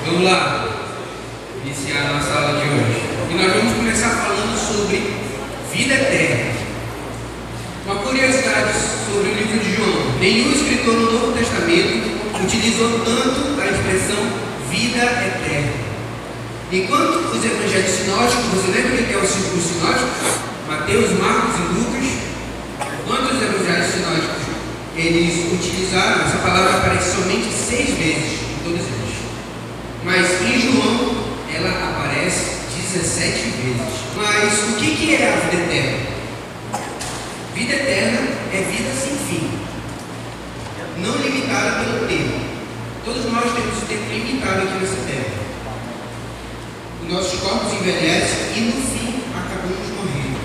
Vamos lá, iniciar a nossa aula de hoje. E nós vamos começar falando sobre vida eterna. Uma curiosidade sobre o livro de João: nenhum escritor no Novo Testamento utilizou tanto a expressão vida eterna. Enquanto os evangelhos sinóticos, você lembra o que é o círculo sinótico? Mateus, Marcos e Lucas. Enquanto os evangelhos sinóticos, eles utilizaram, essa palavra aparece somente 6 vezes em todos eles. Mas em João, ela aparece 17 vezes. Mas o que é a vida eterna? Vida eterna é vida sem fim, não limitada pelo tempo. Todos nós temos o tempo limitado aqui nessa terra. Os nossos corpos envelhecem e no fim acabamos morrendo.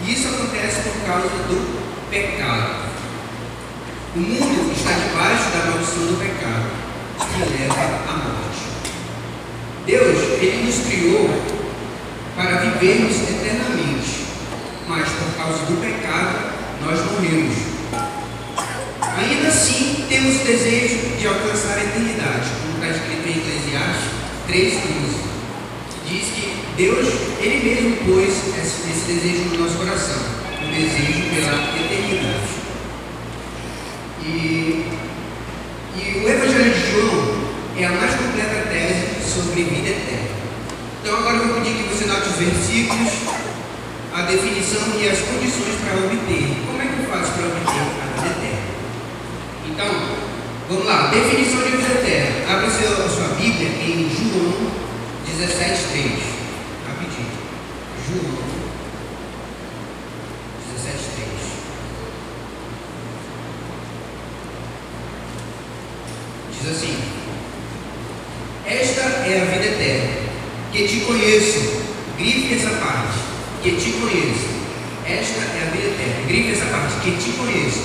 E isso acontece por causa do pecado. O mundo está debaixo da maldição do pecado, que leva à morte. Deus, Ele nos criou para vivermos eternamente, mas por causa do pecado, nós morremos. Ainda assim, temos o desejo de alcançar a eternidade, como está escrito em Eclesiastes 3:15, que diz que Deus, Ele mesmo pôs esse desejo no nosso coração, o desejo pela eternidade. E o Evangelho de João é a mais completa tese sobre vida eterna. Então agora eu vou pedir que você note os versículos, a definição e as condições para obter. Como é que eu faço para obter a vida eterna? Então, vamos lá. Definição de vida eterna. Abra a sua Bíblia em João 17:3. Rapidinho. João 17:3. Diz assim: esta é a vida eterna, que te conheço. Grife essa parte, que te conheço. Esta é a vida eterna. Grife essa parte, que te conheço.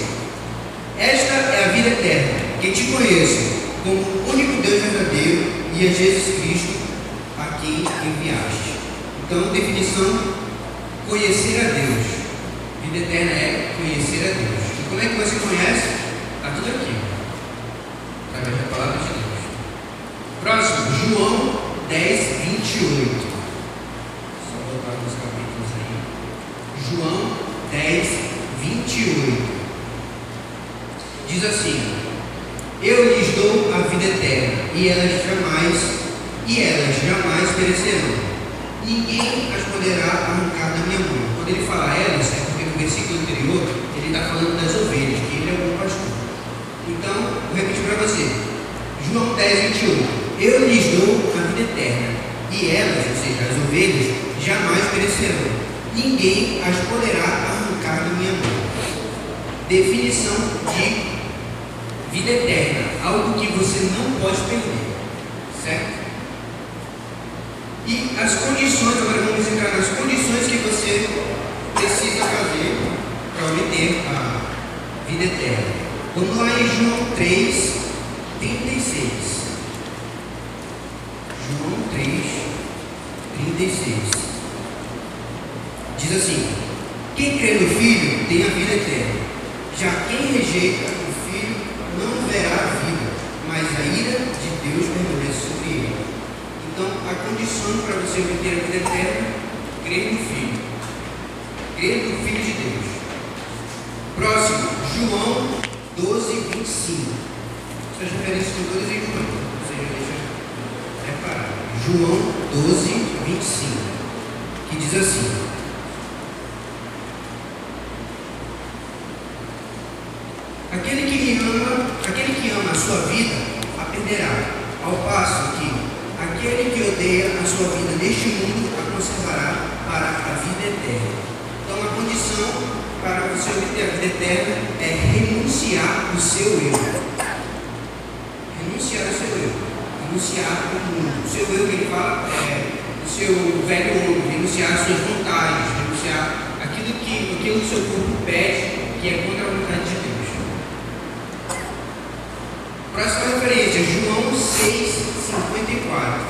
Esta é a vida eterna, que te conheço como o único Deus verdadeiro e a Jesus Cristo a quem enviaste. Então, definição: conhecer a Deus. Vida eterna é conhecer a Deus. E como é que você conhece? Está tudo aqui, através da palavra de Deus. Próximo, João 10:28. Só voltar nos capítulos aí. João 10:28. Diz assim: eu lhes dou a vida eterna, e elas jamais perecerão. Ninguém as poderá arrancar da minha mão. Quando ele fala elas, é porque no versículo anterior ele está falando das ovelhas, que ele é o bom pastor. Então, vou repetir para você. João 10:28. Eu lhes dou a vida eterna, e elas, ou seja, as ovelhas, jamais perecerão. Ninguém as poderá arrancar da minha mão. Definição de vida eterna: algo que você não pode perder, certo? E as condições, agora vamos entrar nas condições que você precisa fazer para obter a vida eterna. Vamos lá em João 3:36. João 3:36. Diz assim: quem crê no Filho tem a vida eterna. Já quem rejeita o Filho não verá a vida, mas a ira de Deus permanece sobre ele. Então, a condição para você obter a vida eterna: crer no Filho. Crer no Filho de Deus. Próximo, João 12:25. Essas referências estão todas em João. Você já deixa preparado. João 12:25. Que diz assim: aquele que ama a sua vida a perderá, ao passo que aquele que odeia a sua vida neste mundo a conservará para a vida eterna. Então, a condição para você obter a vida eterna é renunciar o seu eu. Renunciar o seu eu. Renunciar o mundo. O seu eu, que ele fala, é o seu velho homem. Renunciar as suas vontades. Renunciar aquilo que o seu corpo pede, que é contra a vontade de Deus. Próxima referência, João 6:54.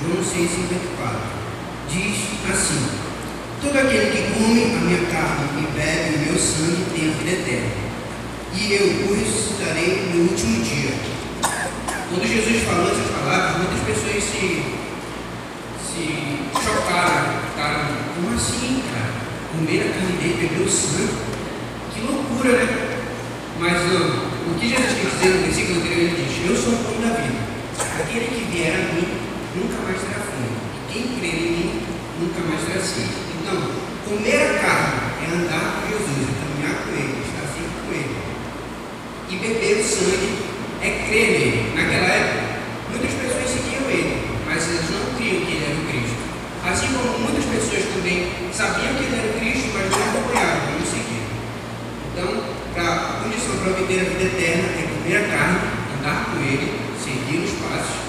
João 6:54 diz assim: todo aquele que come a minha carne e bebe o meu sangue tem a vida eterna, e eu o ressuscitarei no último dia. Quando Jesus falou essas palavras, muitas pessoas se chocaram, ficaram, como assim, cara? Comer a carne dele, beber o sangue? Que loucura, né? Mas não, o que Jesus quer dizer no versículo anterior, ele diz: eu sou o pão da vida. Aquele que vier a mim nunca mais terá fome. Quem crer em mim nunca mais terá sede. Então, comer a carne é andar com Jesus, é caminhar com Ele, estar sempre com Ele. E beber o sangue é crer nele. Naquela época, muitas pessoas seguiam Ele, mas elas não criam que Ele era o Cristo. Assim como muitas pessoas também sabiam que Ele era o Cristo, mas não acompanhavam, não seguiam. Então, a condição para obter a vida eterna é comer a carne, andar com Ele, seguir os passos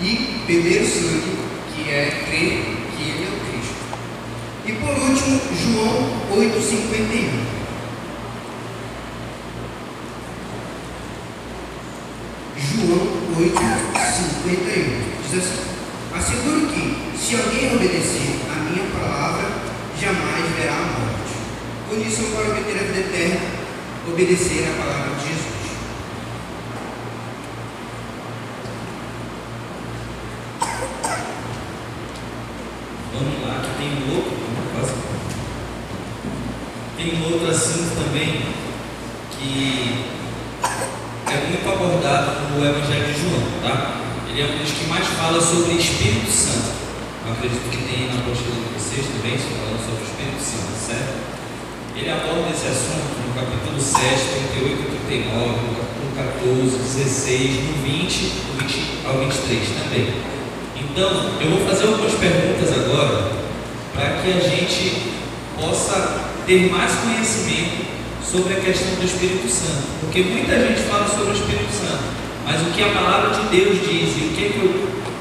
e beber o sangue, que é crer que Ele é o Cristo. E por último, João 8,51. João 8,51 diz assim: asseguro que, se alguém obedecer a minha palavra, jamais verá a morte. Condição para obter a vida eterna: obedecer a palavra de Jesus. Vamos lá, que tem um outro assunto também que é muito abordado no Evangelho de João, tá? Ele é um dos que mais fala sobre Espírito Santo. Eu acredito que tem na apostila de vocês também, falando sobre o Espírito Santo, certo? Ele aborda esse assunto no capítulo 7, 38 e 39, no capítulo 14, 16, no 20, do 20 ao 23 também. Então, eu vou fazer algumas perguntas agora para que a gente possa ter mais conhecimento sobre a questão do Espírito Santo, porque muita gente fala sobre o Espírito Santo, mas o que a palavra de Deus diz e o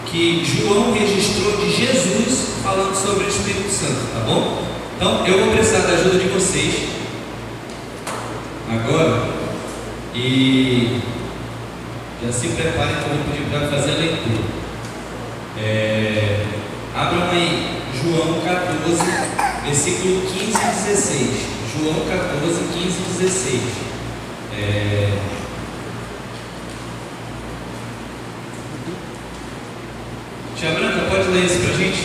que João registrou de Jesus falando sobre o Espírito Santo, tá bom? Então, eu vou precisar da ajuda de vocês agora e já se preparem que eu vou pedir para fazer a leitura. Abram aí João 14, versículo 15 e 16. João 14, 15 e 16. Tia Branca, pode ler isso pra gente?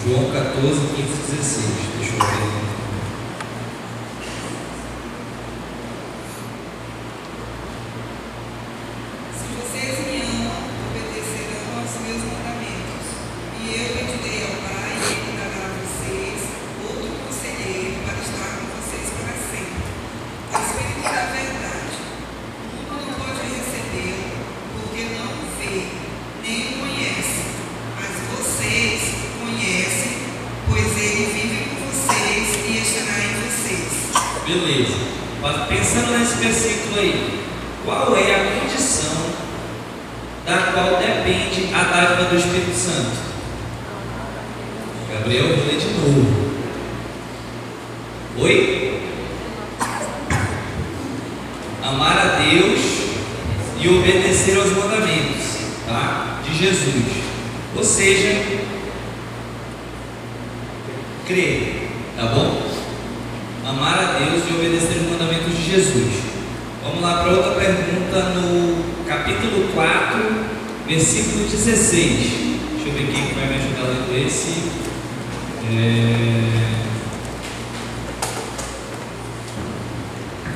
João 14, 15 e 16. Deixa eu ver. Beleza, mas pensando nesse versículo aí, qual é a condição da qual depende a dádiva do Espírito Santo? Gabriel, vou ler de novo. Oi? Amar a Deus e obedecer aos mandamentos, tá? De Jesus. Ou seja, crer, tá bom? Amar a Deus e obedecer os mandamentos de Jesus. Vamos lá para outra pergunta no capítulo 4, versículo 16. Deixa eu ver quem vai me ajudar lendo esse.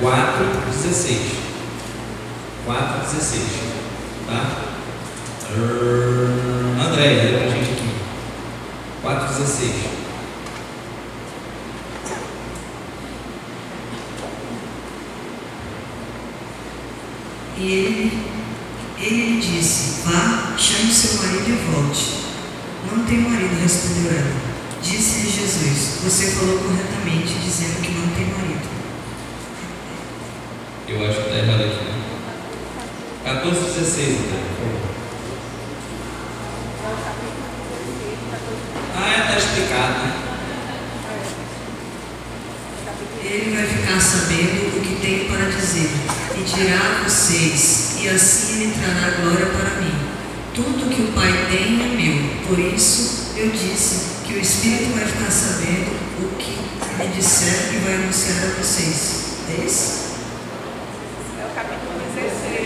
4:16. 4:16. Tá? André, lê pra gente aqui. 4:16. E ele lhe disse: vá, chame seu marido e volte. Não tenho marido, respondeu ela. Disse-lhe Jesus: você falou corretamente, dizendo que não tem marido. Eu acho que está errado aqui, né? 14:16, então. Está explicado, né? Ele vai ficar sabendo o que tenho para dizer, e dirá a vocês, e assim ele trará glória para mim. Tudo que o Pai tem é meu, por isso eu disse que o Espírito vai ficar sabendo o que me disser e vai anunciar a vocês. É isso? É o capítulo 16.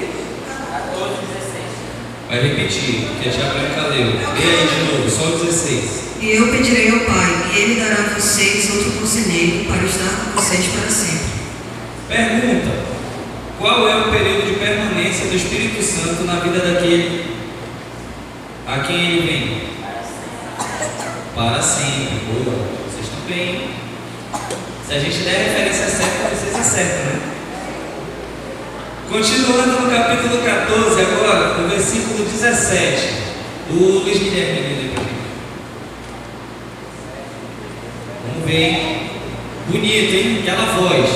Vai repetir, porque a tia Branca leu. Lê aí de novo, só o 16. E eu pedirei ao Pai, e Ele dará a vocês outro conselheiro para estar com vocês para sempre. Pergunta: qual é o período de permanência do Espírito Santo na vida daquele a quem ele vem? Para sempre. Boa, vocês estão bem. Se a gente der a referência certa, vocês acertam, né? Continuando no capítulo 14, agora, no versículo 17. O Luiz Guilherme lê para mim. Vamos ver, hein? Bonito, hein? Aquela voz.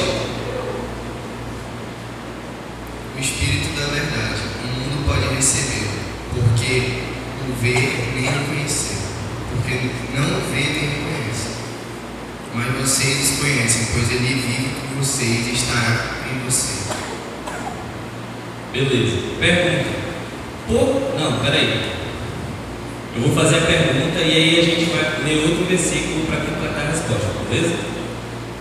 O Espírito da verdade, o mundo pode receber, porque o vê nem o conhecer, porque não o vê nem o conhece. Mas vocês o conhecem, pois ele vive com vocês e estará em vocês. Beleza. Pergunta. Não, peraí. Eu vou fazer a pergunta e aí a gente vai ler outro versículo para completar a resposta, beleza?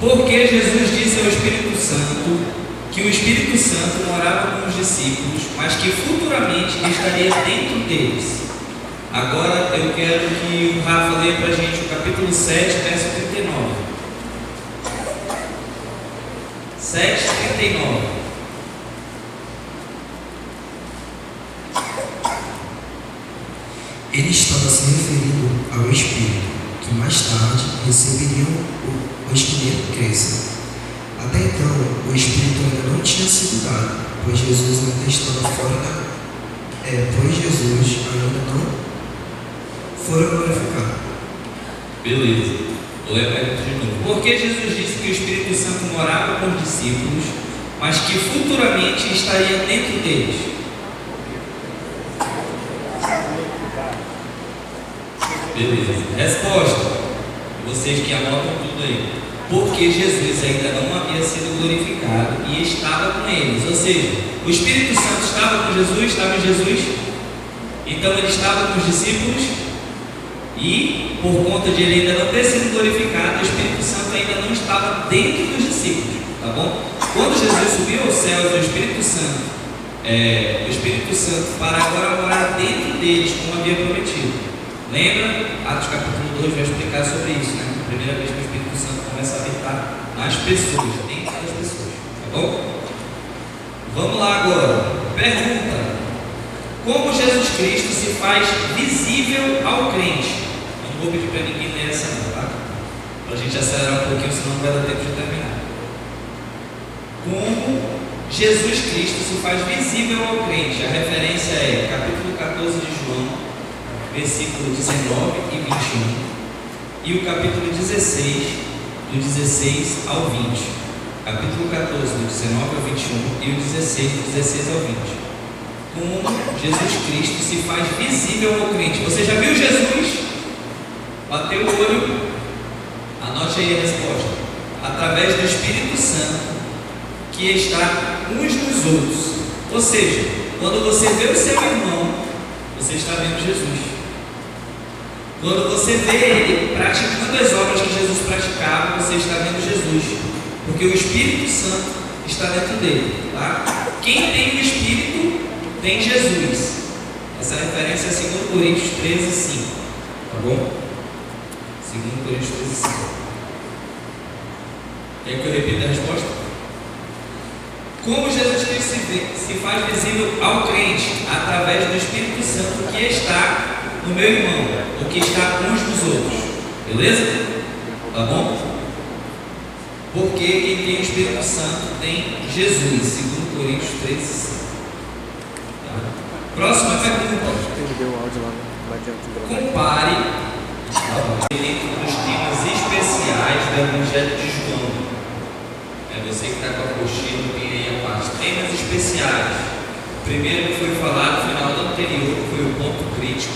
Por que Jesus disse ao Espírito Santo que o Espírito Santo morava com os discípulos, mas que futuramente estaria dentro deles? Agora eu quero que o Rafa leia para a gente o capítulo 7, verso 39. 7:39. Ele estava se referindo ao Espírito, que mais tarde receberiam os que nele crescem. Até então, o Espírito ainda não tinha sido dado, pois Jesus ainda estava fora pois Jesus ainda não fora glorificado. Beleza. Vou ler a pergunta de novo. Por que Jesus disse que o Espírito Santo morava com os discípulos, mas que futuramente estaria dentro deles? Beleza. Resposta. Vocês que anotam tudo aí. Porque Jesus ainda não havia sido glorificado e estava com eles. Ou seja, o Espírito Santo estava com Jesus, estava em Jesus. Então ele estava com os discípulos. E por conta de ele ainda não ter sido glorificado, o Espírito Santo ainda não estava dentro dos discípulos. Tá bom? Quando Jesus subiu aos céus, o Espírito Santo para agora morar dentro deles, como havia prometido. Lembra? Atos capítulo 2 vai explicar sobre isso, né? A primeira vez que o Espírito Santo começa a habitar nas pessoas, dentro das pessoas. Tá bom? Vamos lá agora. Pergunta: como Jesus Cristo se faz visível ao crente? Eu não vou pedir para ninguém ler essa não, tá? Para a gente acelerar um pouquinho, senão não vai dar tempo de terminar. Como Jesus Cristo se faz visível ao crente? A referência é capítulo 14 de João, versículo 19 e 21, e o capítulo 16, do 16 ao 20. Capítulo 14, do 19 ao 21, e o 16, do 16 ao 20. Como Jesus Cristo se faz visível ao crente. Você já viu Jesus? Bateu o olho, anote aí a resposta. Através do Espírito Santo que está uns nos outros. Ou seja, quando você vê o seu irmão, você está vendo Jesus. Quando você vê ele praticando as obras que Jesus praticava, você está vendo Jesus, porque o Espírito Santo está dentro dele, tá? Quem tem o Espírito tem Jesus. Essa referência é 2 Coríntios 13, 5, tá bom? 2 Coríntios 13, 5. Quer que eu repita a resposta? Como Jesus Cristo se faz visível ao crente? Através do Espírito Santo que está no meu irmão, o que está uns dos outros. Beleza? Tá bom? Porque quem tem o Espírito Santo tem Jesus. 2 Coríntios 13, 5. Tá? Próxima pergunta. Compare dentro dos temas especiais do Evangelho de João. É você que está com a apostila, tem aí a parte. Temas especiais. Primeiro que foi falado no final do anterior, foi o ponto crítico.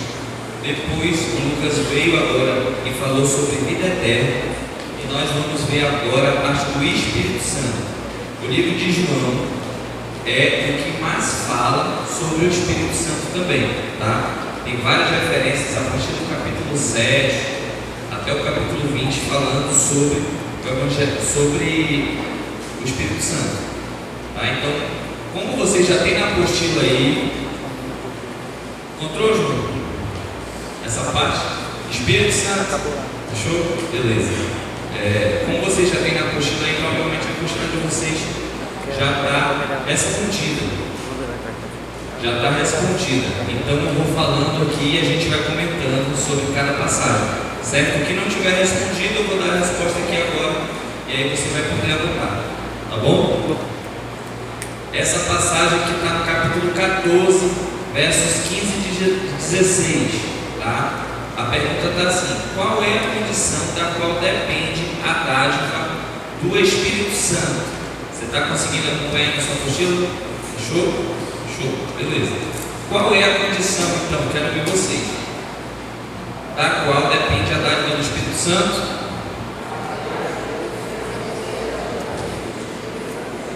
Depois o Lucas veio agora e falou sobre vida eterna. E nós vamos ver agora a parte do Espírito Santo. O livro de João é o que mais fala sobre o Espírito Santo também, tá? Tem várias referências a partir do capítulo 7 até o capítulo 20 falando sobre o Evangelho, sobre o Espírito Santo, tá? Então, como você já tem na apostila aí, Encontrou, João? Essa parte? Espírito Santo. Fechou? Beleza. Como vocês já têm na apostila aí, provavelmente a apostila de vocês já está respondida. Já está respondida. Então eu vou falando aqui e a gente vai comentando sobre cada passagem. Certo? O que não tiver respondido, eu vou dar a resposta aqui agora. E aí você vai poder anotar. Tá bom? Essa passagem que está no capítulo 14, versos 15 e 16. Tá? A pergunta está assim: qual é a condição da qual depende a dádiva do Espírito Santo? Você está conseguindo acompanhar na sua apostila? Fechou? Show, beleza. Qual é a condição, então? Quero ver vocês. Da qual depende a dádiva do Espírito Santo?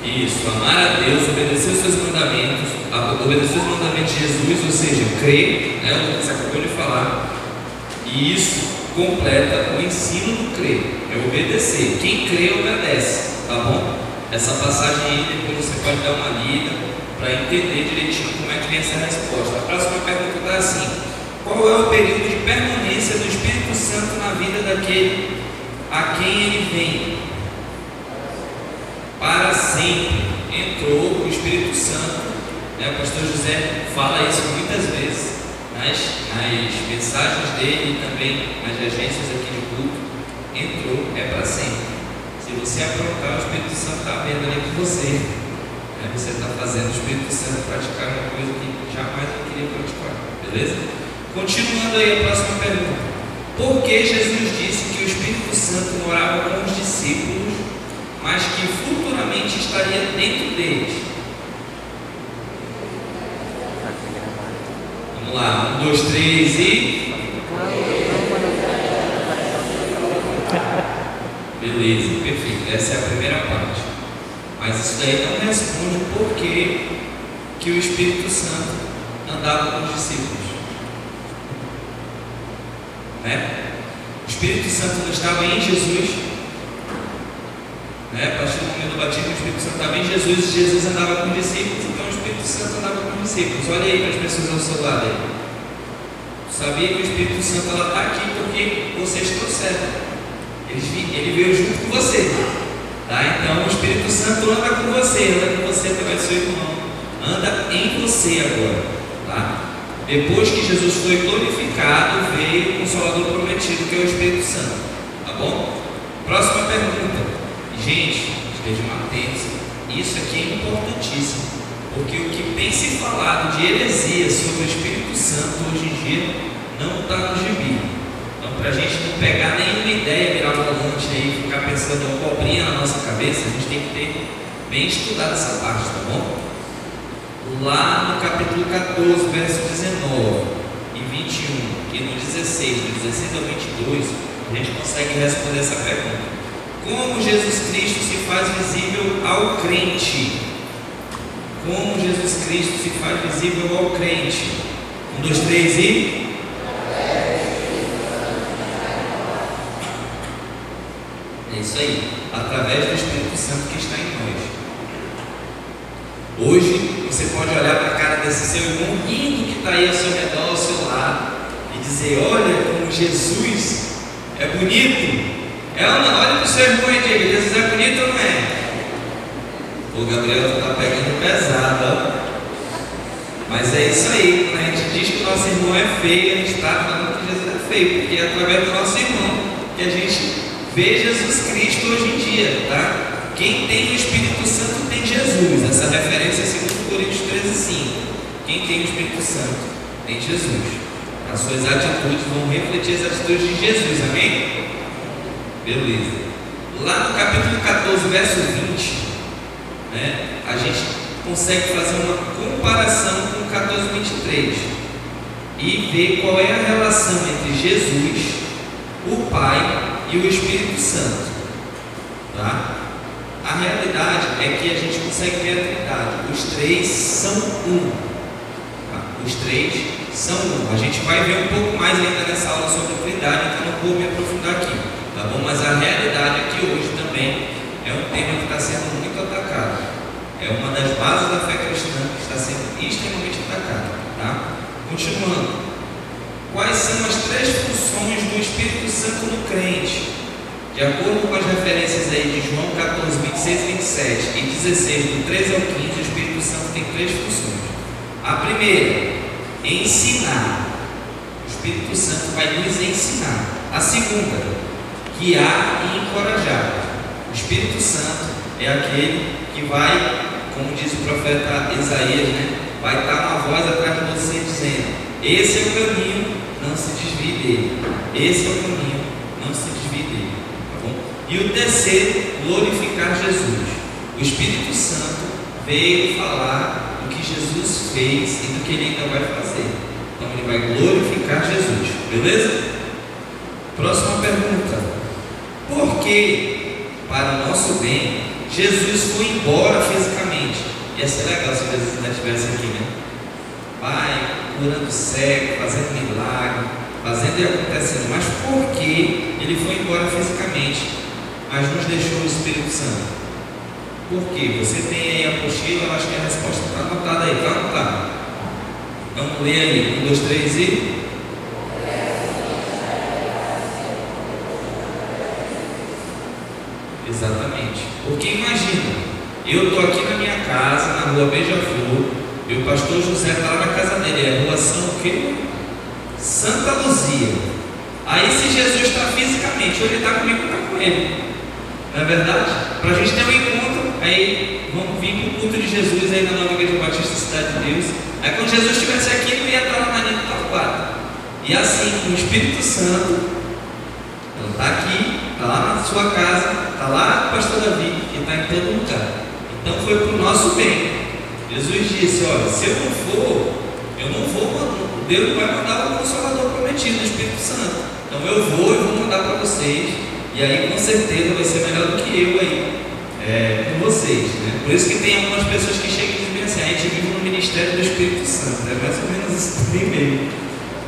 Isso, amar a Deus, obedecer os seus mandamentos, obedecer os mandamentos de Jesus, ou seja, crer, né, o que você acabou de falar. E isso completa o ensino do crer, é obedecer. Quem crê, obedece, tá bom? Essa passagem aí, depois você pode dar uma lida para entender direitinho como é que vem essa resposta. A próxima pergunta está assim: qual é o período de permanência do Espírito Santo na vida daquele a quem ele vem? Para sempre. Entrou o Espírito Santo, né? O pastor José fala isso muitas vezes nas mensagens dele e também nas agências aqui de culto. Entrou, é para sempre. Se você aprontar, o Espírito Santo está vendo ali com você. Você está fazendo o Espírito Santo praticar uma coisa que jamais eu queria praticar. Beleza? Continuando aí a próxima pergunta: por que Jesus disse que o Espírito Santo morava com os discípulos, mas que futuramente estaria dentro deles? Vamos lá, 1, 2, 3 e... Beleza, perfeito. Essa é a primeira parte. Mas isso daí não responde o porquê que o Espírito Santo andava com os discípulos. Né? O Espírito Santo não estava em Jesus. Né? A partir do momento do batismo, o Espírito Santo estava em Jesus e Jesus andava com os discípulos, então o Espírito Santo andava com os discípulos. Olha aí para as pessoas ao seu lado aí. Sabia que o Espírito Santo está aqui porque vocês trouxeram. Ele veio junto com você. Tá? Então o Espírito Santo anda com você através do seu irmão. Anda em você agora. Tá? Depois que Jesus foi glorificado, veio o Consolador prometido, que é o Espírito Santo. Tá bom? Próxima pergunta. Gente, estejam atentos. Isso aqui é importantíssimo, porque o que tem se falado de heresia sobre o Espírito Santo hoje em dia não está no gibi. Então, para a gente não pegar nenhuma ideia, virar volante aí, ficar pensando em cobrinha na nossa cabeça, a gente tem que ter bem estudado essa parte, tá bom? Lá no capítulo 14, verso 19 e 21, e no 16, do 16 ao 22, a gente consegue responder essa pergunta. Como Jesus Cristo se faz visível ao crente? Como Jesus Cristo se faz visível ao crente? 1, 2, 3 e... É isso aí, através do Espírito Santo que está em nós. Hoje você pode olhar para a cara desse seu irmão lindo que está aí ao seu redor, ao seu lado, e dizer: olha como Jesus é bonito. Olha para o seu irmão e diga: Jesus é bonito ou não é? O Gabriel está pegando pesado, ó. Mas é isso aí, quando a gente diz que o nosso irmão é feio, a gente está falando que Jesus é feio, porque é através do nosso irmão que a gente vê Jesus Cristo hoje em dia, tá? Quem tem o Espírito Santo tem Jesus. Essa referência é 2 Coríntios 13:5. Quem tem o Espírito Santo tem Jesus. As suas atitudes vão refletir as atitudes de Jesus, amém? Beleza. Lá no capítulo 14, verso 20, né, a gente consegue fazer uma comparação com o 14, 23 e ver qual é a relação entre Jesus, o Pai e o Espírito Santo. Tá? A realidade é que a gente consegue ver a Trindade. Os três são um. Tá? Os três são um. A gente vai ver um pouco mais ainda nessa aula sobre a Trindade, então não vou me aprofundar aqui. Tá bom? Mas a realidade é que hoje também é um tema que está sendo muito atacado. É uma das bases da fé cristã que está sendo extremamente atacada. Tá? Continuando. Quais são as 3 funções do Espírito Santo no crente? De acordo com as referências aí de João 14, 26 e 27 e 16, do 13 ao 15, o Espírito Santo tem 3 funções. A primeira, ensinar. O Espírito Santo vai nos ensinar. A segunda, guiar e encorajar. O Espírito Santo é aquele que vai, como diz o profeta Isaías, vai estar uma voz atrás de você dizendo: esse é o caminho, não se desvie dele. Esse é o caminho, não se desvie dele. Tá bom? E o terceiro, glorificar Jesus. O Espírito Santo veio falar do que Jesus fez e do que ele ainda vai fazer. Então ele vai glorificar Jesus. Beleza? Próxima pergunta. Por que, para o nosso bem, Jesus foi embora fisicamente? Ia ser legal se Jesus ainda estivesse aqui, Vai curando cego, fazendo milagre, fazendo e acontecendo. Mas por que ele foi embora fisicamente, mas nos deixou o Espírito Santo? Por quê? Você tem aí a apostila, eu acho que a resposta está anotada aí, está anotada. Vamos ler aí, 1, 2, 3 e... Exatamente. Porque imagina, eu estou aqui na minha casa, na rua Beija-Flor, e o pastor José está lá na casa dele, é a rua Santa Luzia. Aí se Jesus está fisicamente, ou ele está comigo, está com ele. Não é verdade? Para a gente ter um encontro, aí vamos vir para o culto de Jesus aí na Nova Igreja Batista Cidade de Deus. Aí quando Jesus estivesse aqui, ele ia estar lá na linha do Tabuado. E assim, o Espírito Santo, ele está aqui, está lá na sua casa, está lá com o pastor Davi, e está em todo lugar. Então foi para o nosso bem. Jesus disse: olha, se eu não for, Deus vai mandar o Consolador prometido, o Espírito Santo. Então eu vou mandar para vocês, e aí com certeza vai ser melhor do que eu aí, com vocês, Por isso que tem algumas pessoas que chegam e dizem assim: a gente vive no ministério do Espírito Santo, é mais ou menos isso também mesmo,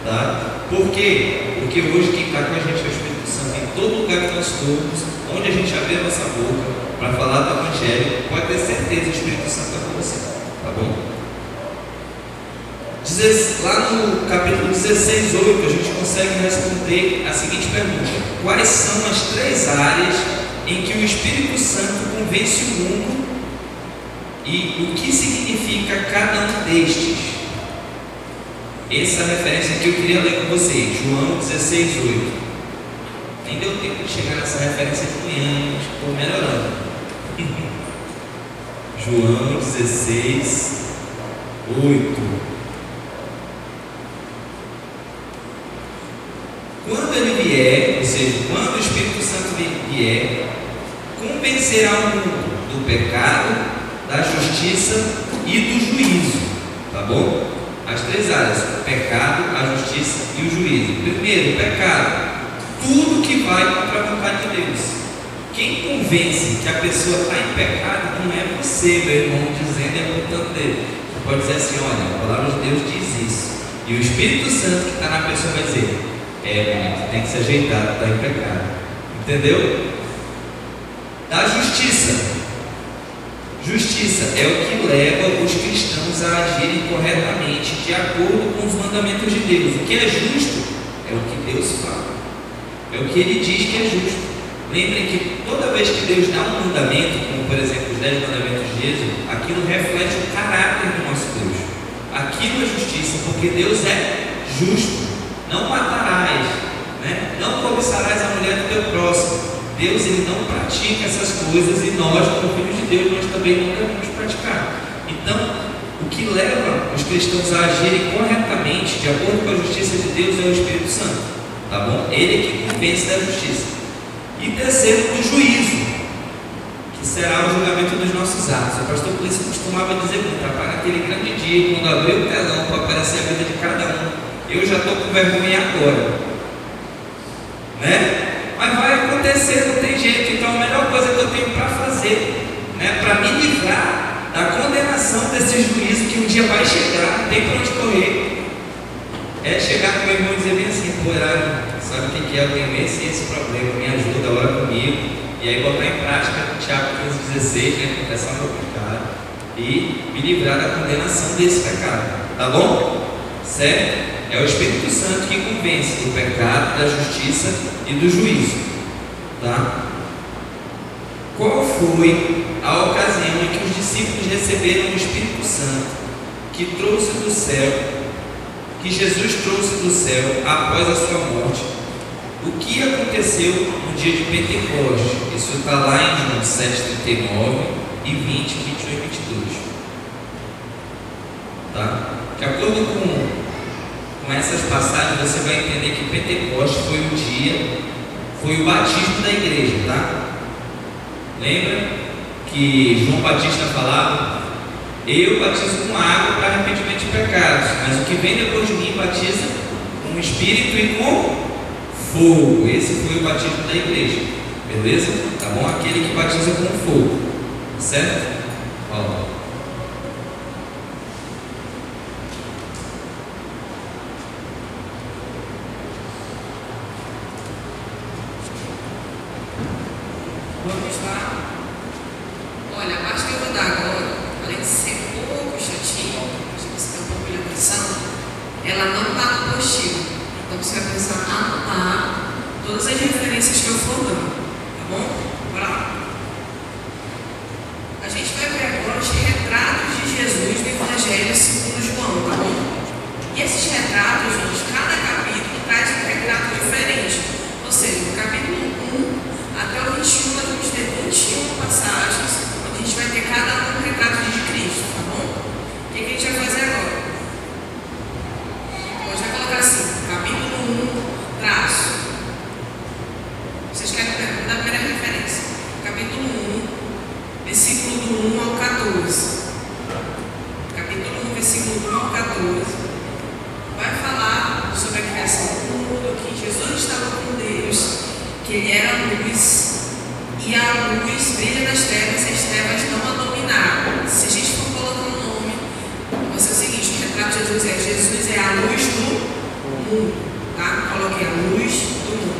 tá? Por quê? Porque hoje quem está com a gente é o Espírito Santo. Em todo lugar que nós formos, onde a gente abrir a nossa boca para falar do Evangelho, pode ter certeza que o Espírito Santo está com você, tá bom? Lá no capítulo 16, 8, a gente consegue responder a seguinte pergunta: quais são as 3 áreas em que o Espírito Santo convence o mundo e o que significa cada um destes? Essa referência que eu queria ler com vocês, João 16, 8. Nem deu tempo de chegar nessa referência de manhã, estou melhorando. João 16, 8. Quando ele vier, ou seja, quando o Espírito Santo vier, convencerá o mundo do pecado, da justiça e do juízo. Tá bom? As 3 áreas: o pecado, a justiça e o juízo. Primeiro, o pecado. Tudo que vai contra a vontade de Deus. Quem convence que a pessoa está em pecado não é você, meu irmão, dizendo e apontando dele. Você pode dizer assim: olha, a palavra de Deus diz isso. E o Espírito Santo que está na pessoa vai dizer: tem que se ajeitar, está em pecado. Entendeu? Da justiça. Justiça é o que leva os cristãos a agirem corretamente, de acordo com os mandamentos de Deus. O que é justo é o que Deus fala, é o que Ele diz que é justo. Lembrem que toda vez que Deus dá um mandamento, como por exemplo os 10 mandamentos de Jesus, aquilo reflete o caráter do nosso Deus. Aquilo é justiça, porque Deus é justo. Não matarás, não cobiçarás a mulher do teu próximo. Deus, ele não pratica essas coisas, e nós, como filhos de Deus, nós também não devemos praticar. Então, o que leva os cristãos a agirem corretamente, de acordo com a justiça de Deus, é o Espírito Santo, tá bom? Ele é que convence da justiça. E terceiro, o juízo, que será o julgamento dos nossos atos. O pastor Polícia costumava dizer muito: para aquele grande dia, quando abrir o telão para aparecer a vida de cada um, eu já estou com vergonha agora, Mas vai acontecer, não tem jeito. Então a melhor coisa que eu tenho para fazer, para me livrar da condenação desse juízo que um dia vai chegar, não tem para onde correr, é chegar com o meu irmão e dizer bem assim: pô, sabe o que é? Eu tenho esse problema, me ajuda, ora comigo. E aí botar em prática Tiago 15,16, confessar o meu pecado e me livrar da condenação desse pecado, tá bom? certo? É o Espírito Santo que convence do pecado, da justiça e do juízo, tá? Qual foi a ocasião em que os discípulos receberam o Espírito Santo que trouxe do céu, que Jesus trouxe do céu após a sua morte? O que aconteceu no dia de Pentecostes? Isso está lá em João 7:39 e 20, 21 e 22. Tá? De acordo com essas passagens, você vai entender que Pentecostes foi o batismo da igreja, tá? Lembra que João Batista falava: eu batizo com água para arrependimento de pecados, mas o que vem depois de mim batiza com o Espírito e com fogo. Esse foi o batismo da igreja, beleza? Tá bom? Aquele que batiza com fogo, certo? Paulo. Vamos lá. Olha, a parte que eu vou dar agora, além de ser um pouco chatinho, acho que você tem um pouco de atenção, ela não está no apostila. Então você vai precisar anotar todas as referências que eu for dando, tá bom? Bora lá. A gente vai ver agora os retratos de Jesus no Evangelho segundo João, tá bom? E esses retratos, gente, cada capítulo traz um retrato diferente. Ou seja, no capítulo 1 até o 21, nós vamos ter 21 passagens, onde a gente vai ter cada um retrato de Cristo, tá bom? O que a gente vai fazer agora? A gente vai colocar assim, capítulo 1, traço. Vocês querem dar a primeira referência? Capítulo 1, versículo do 1 ao 14. Capítulo 1, versículo do 1 ao 14. Vai falar sobre a criação do mundo, que Jesus estava com Deus, que Ele era luz, e a luz brilha nas trevas e as trevas não a dominaram. Se a gente for colocar um nome, vai ser o seguinte: o retrato de Jesus é a luz do mundo, tá? Coloquei a luz do mundo.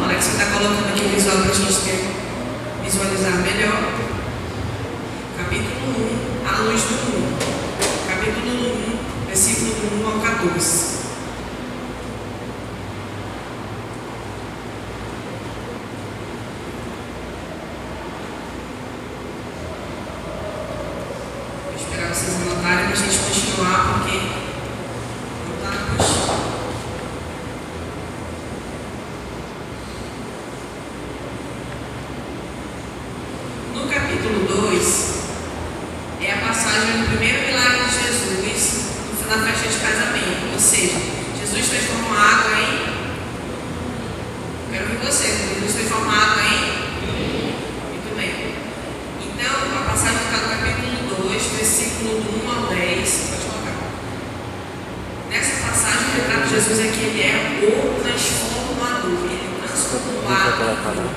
O Alex está colocando aqui o visual para a gente visualizar melhor. Capítulo 1, a luz do mundo. Capítulo 1, versículo do 1 ao 14. Vocês anotarem para a gente continuar, porque não está na postura. No capítulo 2, é a passagem do primeiro milagre de Jesus na festa de casamento. Ou seja, Jesus transformou a água em... Quero ver você. Jesus transformou a água em... Muito bem. Então, a passagem está no capítulo 2, versículo do 1 ao 10, pode colocar. Nessa passagem, o retrato de Jesus é que Ele é o transformador. Ele transformou a água.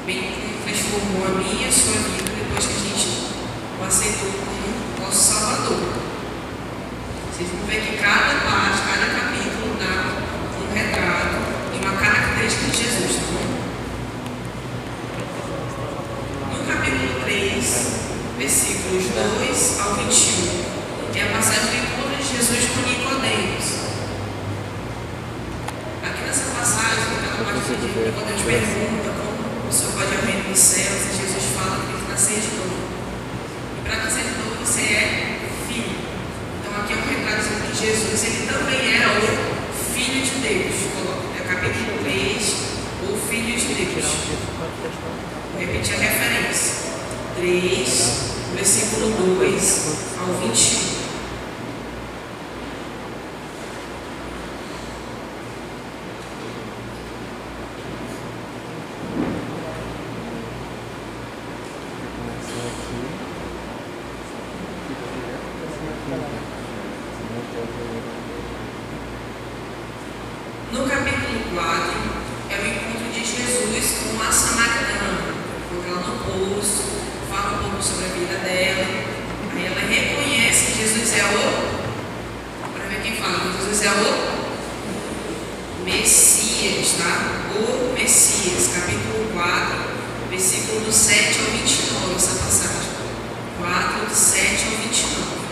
Bem como transformou a minha e a sua vida depois que a gente o aceitou como nosso Salvador. Vocês vão ver que cada parte, cada capítulo dá um retrato e uma característica de Jesus, tá bom? No capítulo 3, versículos 2 ao 21, é a passagem do encontro de Jesus com Nicodemos. Aqui nessa passagem, naquela parte de Nicodemos pergunta como o Senhor pode abrir nos céus, e Jesus fala que tem que nascer de novo. E para nascer de novo você é filho. Então aqui é um retrato de que Jesus, ele também era o Filho de Deus. É capítulo 3, o Filho de Deus. Vou repetir a referência. 3, versículo 2 ao 21. No capítulo 4, é o encontro de Jesus com a samaritana. Coloca ela no poço, fala um pouco sobre a vida dela. Aí ela reconhece que Jesus é o... Para ver quem fala, Jesus é o Messias, tá? O Messias, capítulo 4, versículo do 7 ao 29, essa passagem. 4, do 7 ao 29.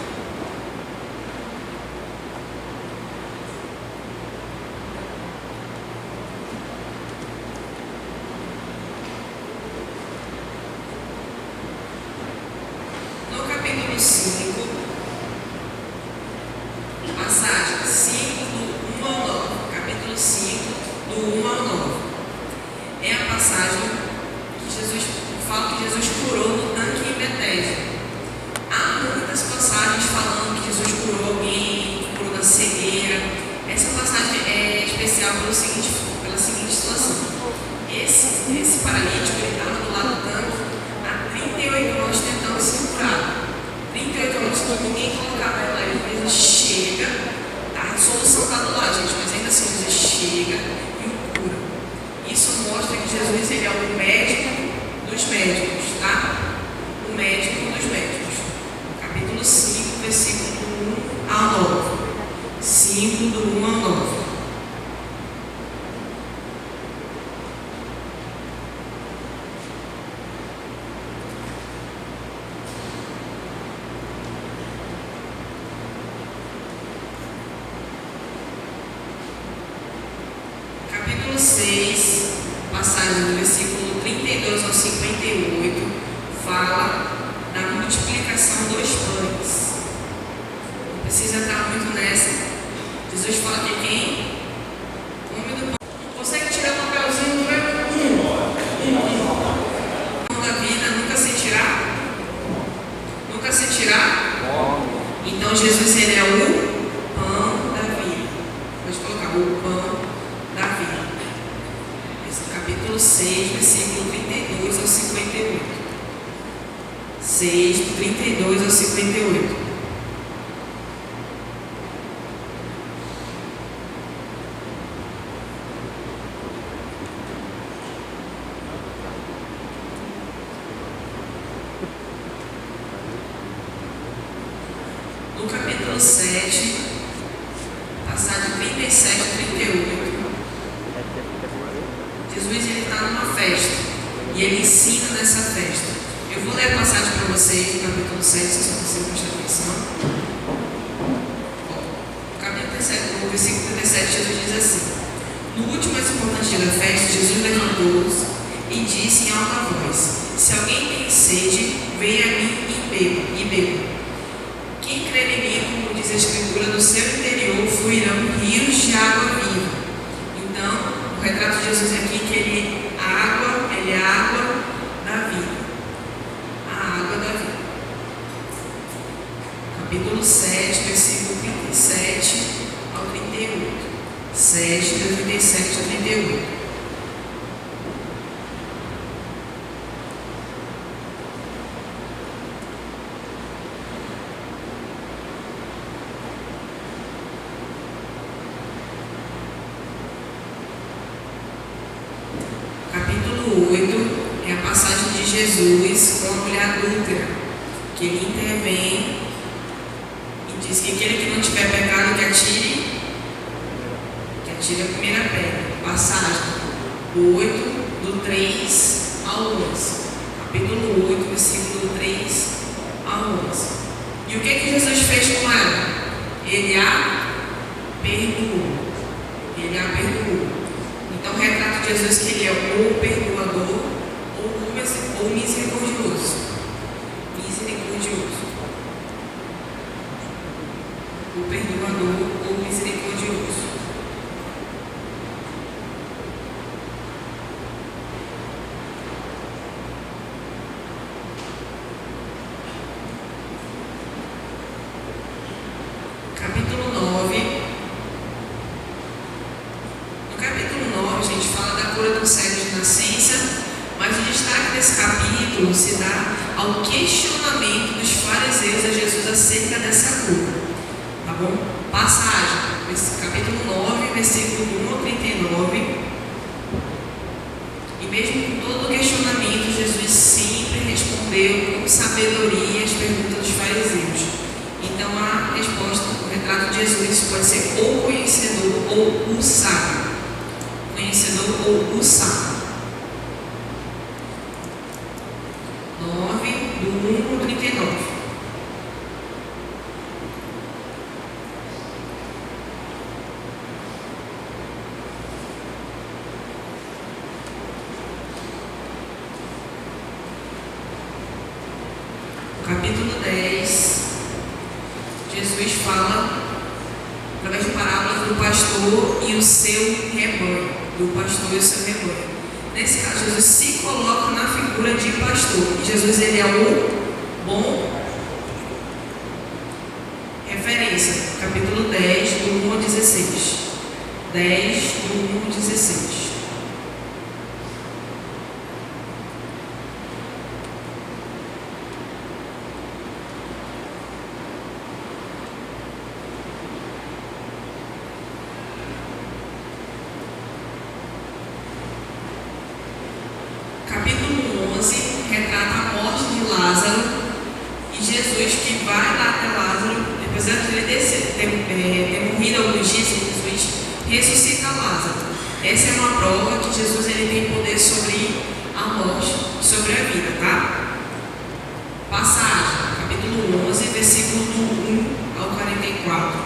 5, passagem 5 do 1 ao 9. Capítulo 5, do 1 ao 9. É a passagem que Jesus fala que Jesus curou no tanque em Betesda. Há muitas passagens falando que Jesus curou alguém, curou da cegueira. Essa passagem é especial pela seguinte situação. Esse paralítico, ele estava do lado do tanque há 38 anos tentando ser curado. 38 anos que ninguém colocava ela. Ele chega, a solução está do lado, gente, mas ainda assim Jesus chega e o cura. Isso mostra que Jesus, ele é o médico dos médicos, tá? O médico dos médicos. Capítulo 5, versículo do 1 ao 9. 5 do 1 ao 9. Capítulo 6, passagem do versículo 32 ao 58, fala da multiplicação dos pães. Não precisa entrar muito nessa. Jesus fala que quem come do pão consegue tirar o papelzinho, não é? Pão da vida, nunca se tirar. Nunca se tirar. Então Jesus, ele é o pão da vida. Pode colocar o pão da vida. Esse é o capítulo 6, versículo 32 ao 58. 6, do 32 ao 58. No capítulo 7, passagem 37 a 38, Jesus, ele está numa festa e ele ensina nessa festa. Eu vou ler a passagem para vocês no capítulo 7, se vocês prestarem atenção. No capítulo 37, no versículo 37, Jesus diz assim: no último mais importante dia da festa, Jesus levantou-se e disse em alta voz: se alguém tem sede, venha a mim e beba. Quem crer em mim, como diz a Escritura, do seu interior fluirão rios de água viva. Então, o retrato de Jesus aqui, que ele é a água da vida. A água da vida. Capítulo 7, versículo 37 ao 38. 7, do 37 ao 38. Capítulo 8 é a passagem de Jesus com a mulher adúltera, que ele intervém e diz que aquele que não tiver pecado que atire a primeira pedra. Passagem 8, do 3 ao 11. Capítulo 8, versículo do 3 ao 11. E o que Jesus fez com ela? Ele a perdoou. Então, o retrato de Jesus, que ele é ou perdoador ou misericordioso. O perdoador ou misericordioso. Capítulo 9. Gente, fala da cura do cego de nascença, mas o destaque desse capítulo se dá ao questionamento dos fariseus a Jesus acerca dessa cura. Tá bom? Passagem, capítulo 9, versículo 1 ao 39. E mesmo com todo o questionamento, Jesus sempre respondeu com sabedoria as perguntas dos fariseus. Então a resposta, o retrato de Jesus pode ser ou conhecedor ou o sábio. Conhecedor ou o sábio. 9, do 1 ao 39. capítulo 10, Jesus fala, através de parábolas, do pastor e o seu rebanho. Do pastor e o seu rebanho. Nesse caso, Jesus se coloca na figura de pastor. E Jesus, ele é o bom referência. Capítulo 10, do 1 ao 16. 10, do 1 ao 16. Capítulo 11 retrata a morte de Lázaro e Jesus que vai lá até Lázaro, depois de ele ter morrido alguns dias, Jesus ressuscita Lázaro. Essa é uma prova que Jesus ele tem poder sobre a morte, sobre a vida, tá? Passagem, capítulo 11, versículo do 1 ao 44.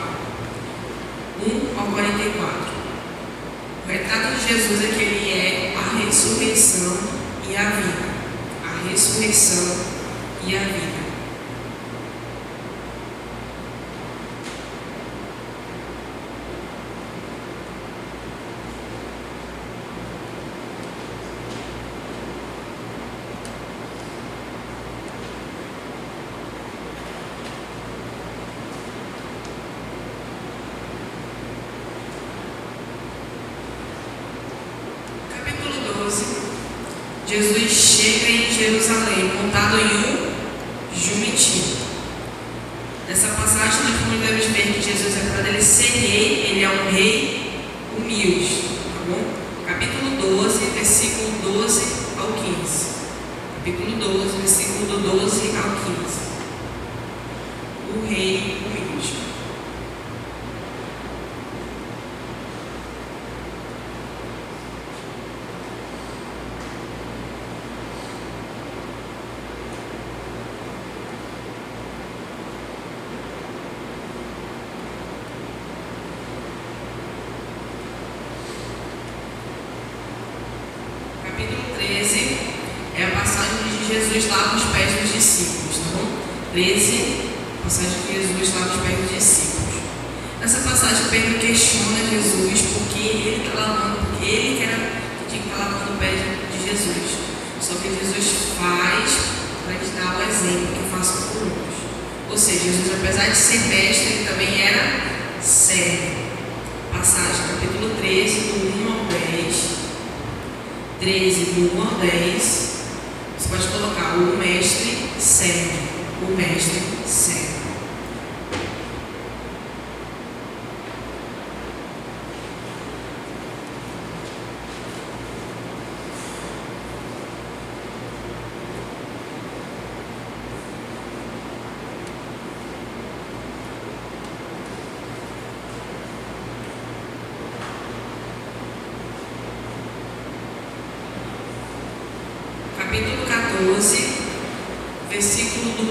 1 ao 44. O retrato de Jesus é que ele é a ressurreição e a vida. A ressurreição e a vida. Capítulo 12. Jesus chega em Jerusalém montado em um jumentinho. Nessa passagem nós podemos ver que Jesus, apesar dele ser rei, ele é um rei humilde, tá bom? Capítulo 12, versículo 12 ao 15. Capítulo 12, versículo do 12 ao 15. O rei humilde. Capítulo 13 é a passagem de Jesus lava os pés dos discípulos, tá bom? 13, passagem de Jesus lava os pés dos discípulos. Nessa passagem Pedro questiona Jesus porque ele está lavando, porque ele que tinha que estar lavando o pé de Jesus. Só que Jesus faz para lhes dar o exemplo que façam por outros. Ou seja, Jesus, apesar de ser mestre, ele também era servo. Passagem, capítulo 13, do 1 ao 10. 13, do 1 ao 10, você pode colocar o mestre serve, o mestre serve. Capítulo 14, versículo do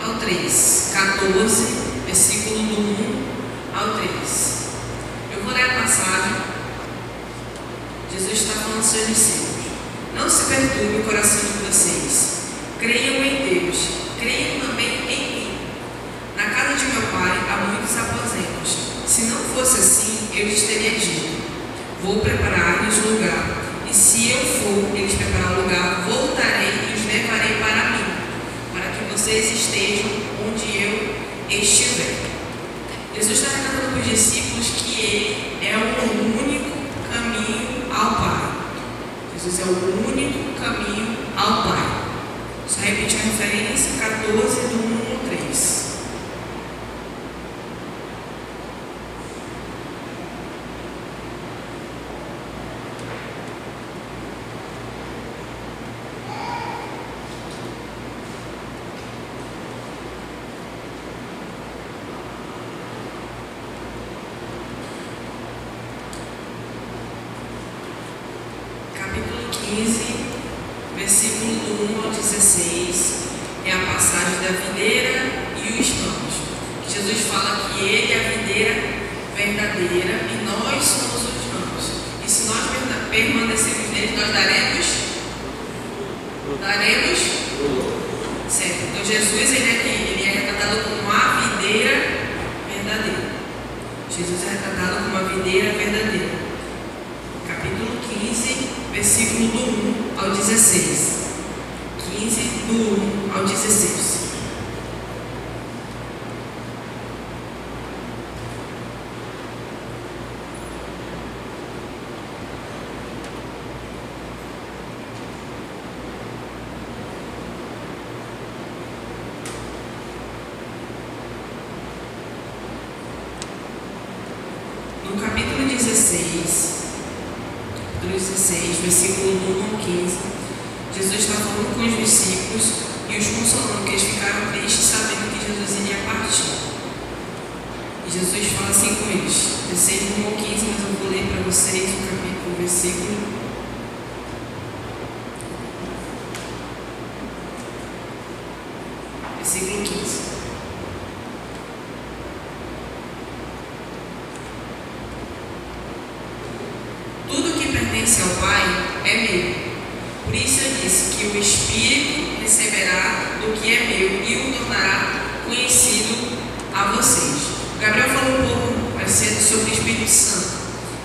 1 ao 3. 14, versículo do 1 ao 3. Eu vou ler a passagem. Jesus está falando aos seus discípulos: não se perturbe o coração de vocês. Creiam em Deus, creiam também em mim. Na casa de meu pai há muitos aposentos. Se não fosse assim, eu lhes teria dito: vou preparar-lhes lugar. E se eu for eles preparar o lugar, voltarei e os levarei para mim, para que vocês estejam onde eu estiver. Jesus está retratando para os discípulos que ele é o único caminho ao Pai. Jesus é o único caminho ao Pai. Só repetir a referência, 14, do 1 ao 3. Capítulo 15, versículo do 1 ao 16, é a passagem da videira e os ramos. Jesus fala que ele é a videira verdadeira e nós somos os ramos. E se nós permanecermos nele, nós daremos? Certo. Então Jesus ele é retratado como a videira verdadeira. Jesus é retratado como a videira verdadeira. Capítulo 15, versículo do 1 ao 16. 15, do 1 ao 16. No capítulo 16, versículo 1 ao 15, Jesus está falando com os discípulos e os consolando, porque eles ficaram tristes sabendo que Jesus iria partir. E Jesus fala assim com eles, versículo 1 ao 15, mas eu vou ler para vocês o capítulo, versículo 15. Tudo que pertence ao Pai é meu. Por isso eu disse que o Espírito receberá do que é meu e o tornará conhecido a vocês. O Gabriel falou um pouco mais cedo sobre o Espírito Santo.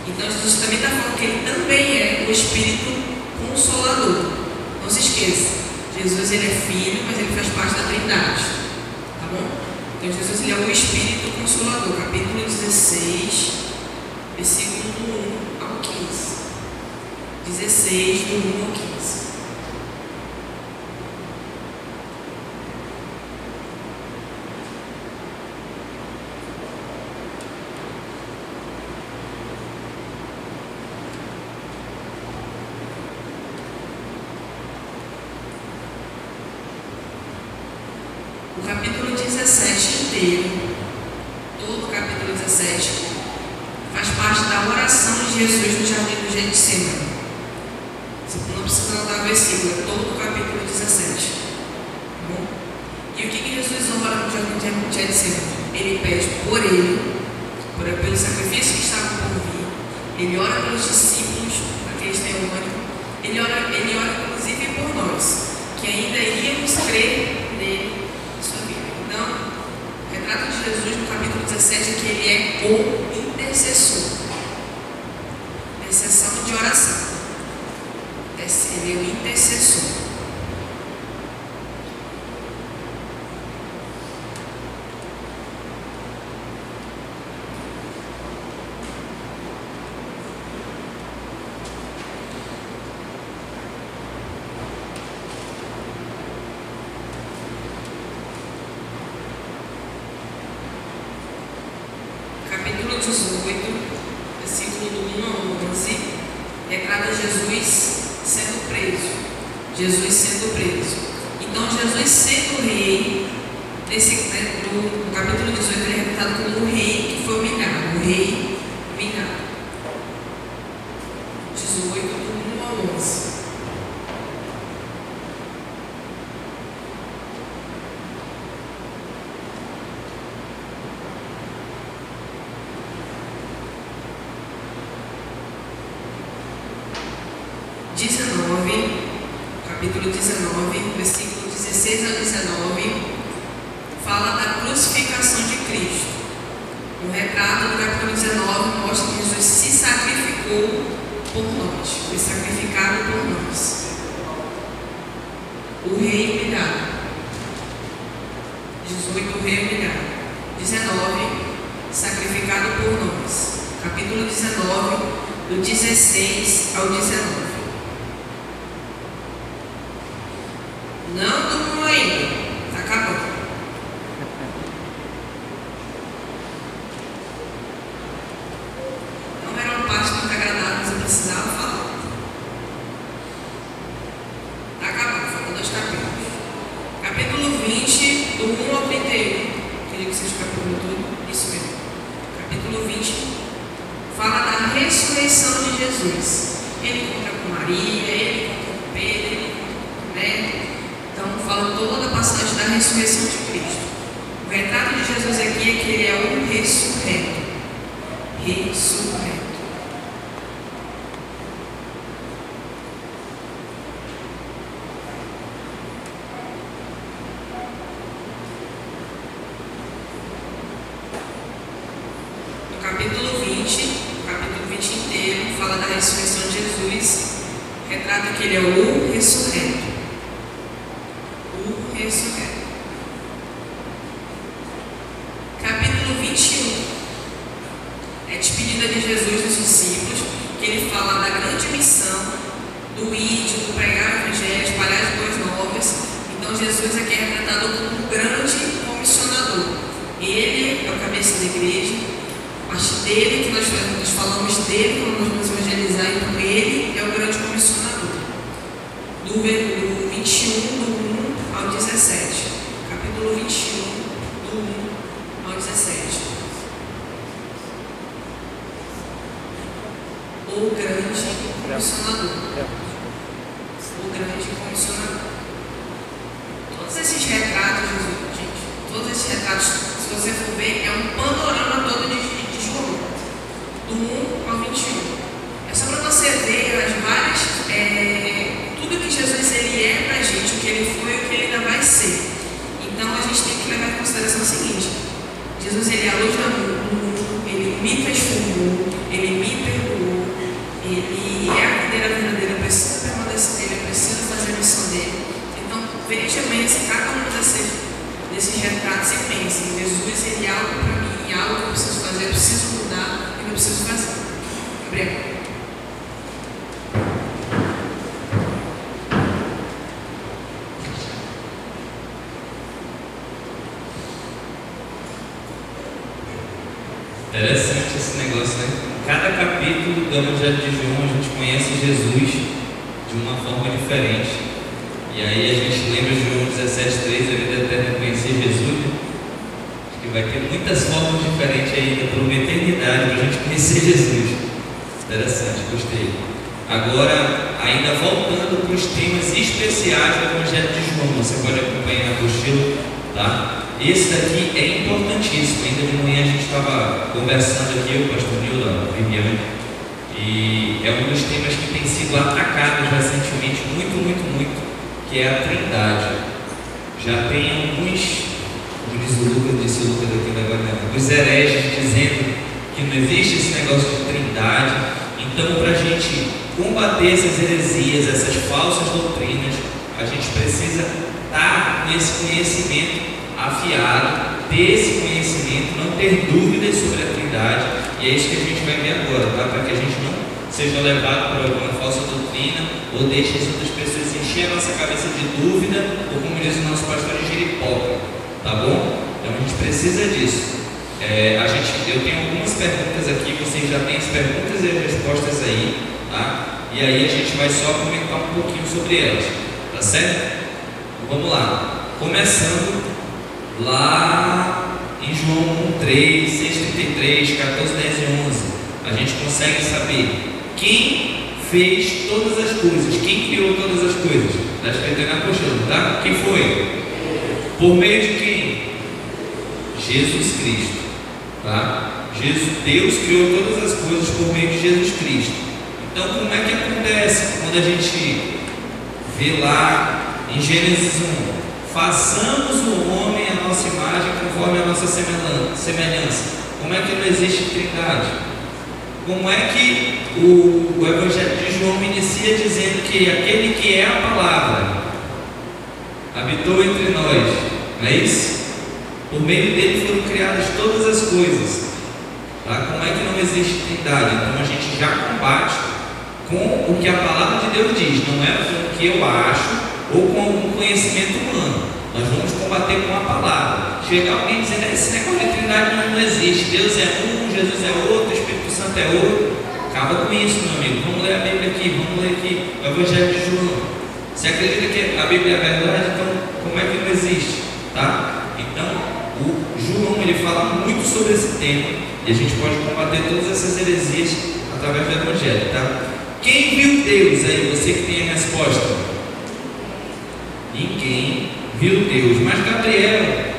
Então Jesus também está falando que ele também é o Espírito Consolador. Não se esqueça, Jesus ele é Filho, mas ele faz parte da Trindade. Tá bom? Então Jesus ele é o Espírito Consolador. Capítulo 16, versículo do 1 ao 15. 16, do 1 ao 15. O capítulo 17 inteiro, todo o capítulo 17, faz parte da oração de Jesus no jardim do Getsemane. Você não precisa anotar o versículo, é todo o capítulo 17. Tá bom? E o que Jesus ora no jardim do Getsemane? Ele pede por ele, pelo sacrifício que estava por vir. Ele ora pelos discípulos, para que eles tenham ânimo. Ele ora inclusive por nós, que ainda iríamos crer nele. Então, o retrato de Jesus no capítulo 17 é que ele é o intercessor. Intercessão de oração. Ele é o intercessor. Capítulo 18, versículo do 1 a 11, retrata Jesus sendo preso. Jesus sendo preso. Então, Jesus sendo rei, no capítulo 18, ele é retratado como o rei que foi humilhado. O rei humilhado. 18, do 1 a 11. Capítulo 19, versículo 16 a 19, fala da crucificação de Cristo. O retrato do capítulo 19 mostra que Jesus se sacrificou por nós, foi sacrificado por nós. O rei humilhado. 18, o rei humilhado. 19, sacrificado por nós. Capítulo 19, do 16 ao 19. Não durmam ainda, está acabando. Não era uma parte muito agradável, mas eu precisava falar. Está acabando, faltam 2 capítulos. Capítulo 20, do 1 ao 31. Queria que vocês capítulo todo. Isso mesmo. Capítulo 20 fala da ressurreição de Jesus. Ele encontra com Maria, ele encontra com Pedro, ele encontra com Neto. Então, fala toda a passagem da ressurreição de Cristo. O retrato de Jesus aqui é que ele é um ressurreto. Ressurreto. capítulo 20 inteiro, fala da ressurreição de Jesus, retrata que ele é o ressurreto. O ressurreto. Capítulo 21 é despedida de Jesus dos discípulos, que ele fala da grande missão do id, do pregar o evangelho, espalhar as boas novas. Então Jesus aqui é retratado como um grande comissionador. Ele é o cabeça da igreja, a partir dele que nós falamos dele quando nós vamos evangelizar, então ele é o grande comissionador. Do 21, do 1 ao 17. Capítulo 21, do 1 ao 17. O grande comissionador. O grande comissionador. Todos esses retratos, gente, todos esses retratos, se você for ver, é um panorama todo de João, do 1 ao 21. É só para você ver as várias, tudo que Jesus ele é para a gente, o que ele foi e o que ele ainda vai ser. Então a gente tem que levar em consideração o seguinte: Jesus ele é a luz do mundo, ele me transformou, ele me perdoou, ele é a videira verdadeira, eu preciso permanecer nele, eu preciso fazer a missão dele. Então veja bem cada um desses retratos e pense: Jesus ele é algo para mim, algo que eu preciso fazer, eu preciso mudar e eu preciso fazer. Gabriel. Interessante esse negócio, né? Cada capítulo do Evangelho de João a gente conhece Jesus de uma forma diferente. E aí a gente lembra de João 17,3, a vida eterna é conhecer Jesus. Acho que vai ter muitas formas diferentes ainda por uma eternidade para a gente conhecer Jesus. Interessante, gostei. Agora, ainda voltando para os temas especiais do Evangelho de João, você pode acompanhar na apostila, tá? Esse daqui é importantíssimo. Ainda de manhã a gente estava conversando aqui, o pastor Nilda, a Viviane, e é um dos temas que tem sido atacado recentemente muito, que é a Trindade. Já tem alguns, como diz o Lucas, aqui da Guarda, alguns hereges dizendo que não existe esse negócio de Trindade. Então, para a gente combater essas heresias, essas falsas doutrinas, a gente precisa estar com esse conhecimento afiado, ter esse conhecimento, não ter dúvidas sobre a Trindade, e é isso que a gente vai ver agora, tá? Para que a gente não seja levado por alguma falsa doutrina ou deixe as outras pessoas encher a nossa cabeça de dúvida, ou como diz o nosso pastor, de giripoca, tá bom? Então a gente precisa disso. Eu tenho algumas perguntas aqui, vocês já têm as perguntas e as respostas aí, tá? E aí a gente vai só comentar um pouquinho sobre elas, tá certo? Então, vamos lá, começando lá em João 3, 6,33, 14, 10 e 11, a gente consegue saber quem fez todas as coisas, quem criou todas as coisas. Está escrito aí na apostila, tá? Quem foi? Por meio de quem? Jesus Cristo, tá? Deus criou todas as coisas por meio de Jesus Cristo. Então, como é que acontece quando a gente vê lá em Gênesis 1? Façamos o homem a nossa imagem conforme a nossa semelhança. Como é que não existe Trindade? Como é que o Evangelho de João inicia dizendo que aquele que é a palavra habitou entre nós, não é isso? Por meio dele foram criadas todas as coisas, tá? Como é que não existe Trindade? Então a gente já combate com o que a palavra de Deus diz, não é com o que eu acho ou com algum conhecimento humano. Nós vamos combater com a palavra. Chegar alguém dizendo: esse negócio de Trindade não existe, Deus é um, Jesus é outro, o Espírito Santo é outro. Acaba com isso, meu amigo. Vamos ler a Bíblia aqui, vamos ler aqui o Evangelho de João. Você acredita que a Bíblia é verdade? Então como é que não existe? Tá? Então o João ele fala muito sobre esse tema e a gente pode combater todas essas heresias através do Evangelho, tá? Quem viu Deus aí? Você que tem a resposta. Ninguém viu Deus, mas Gabriel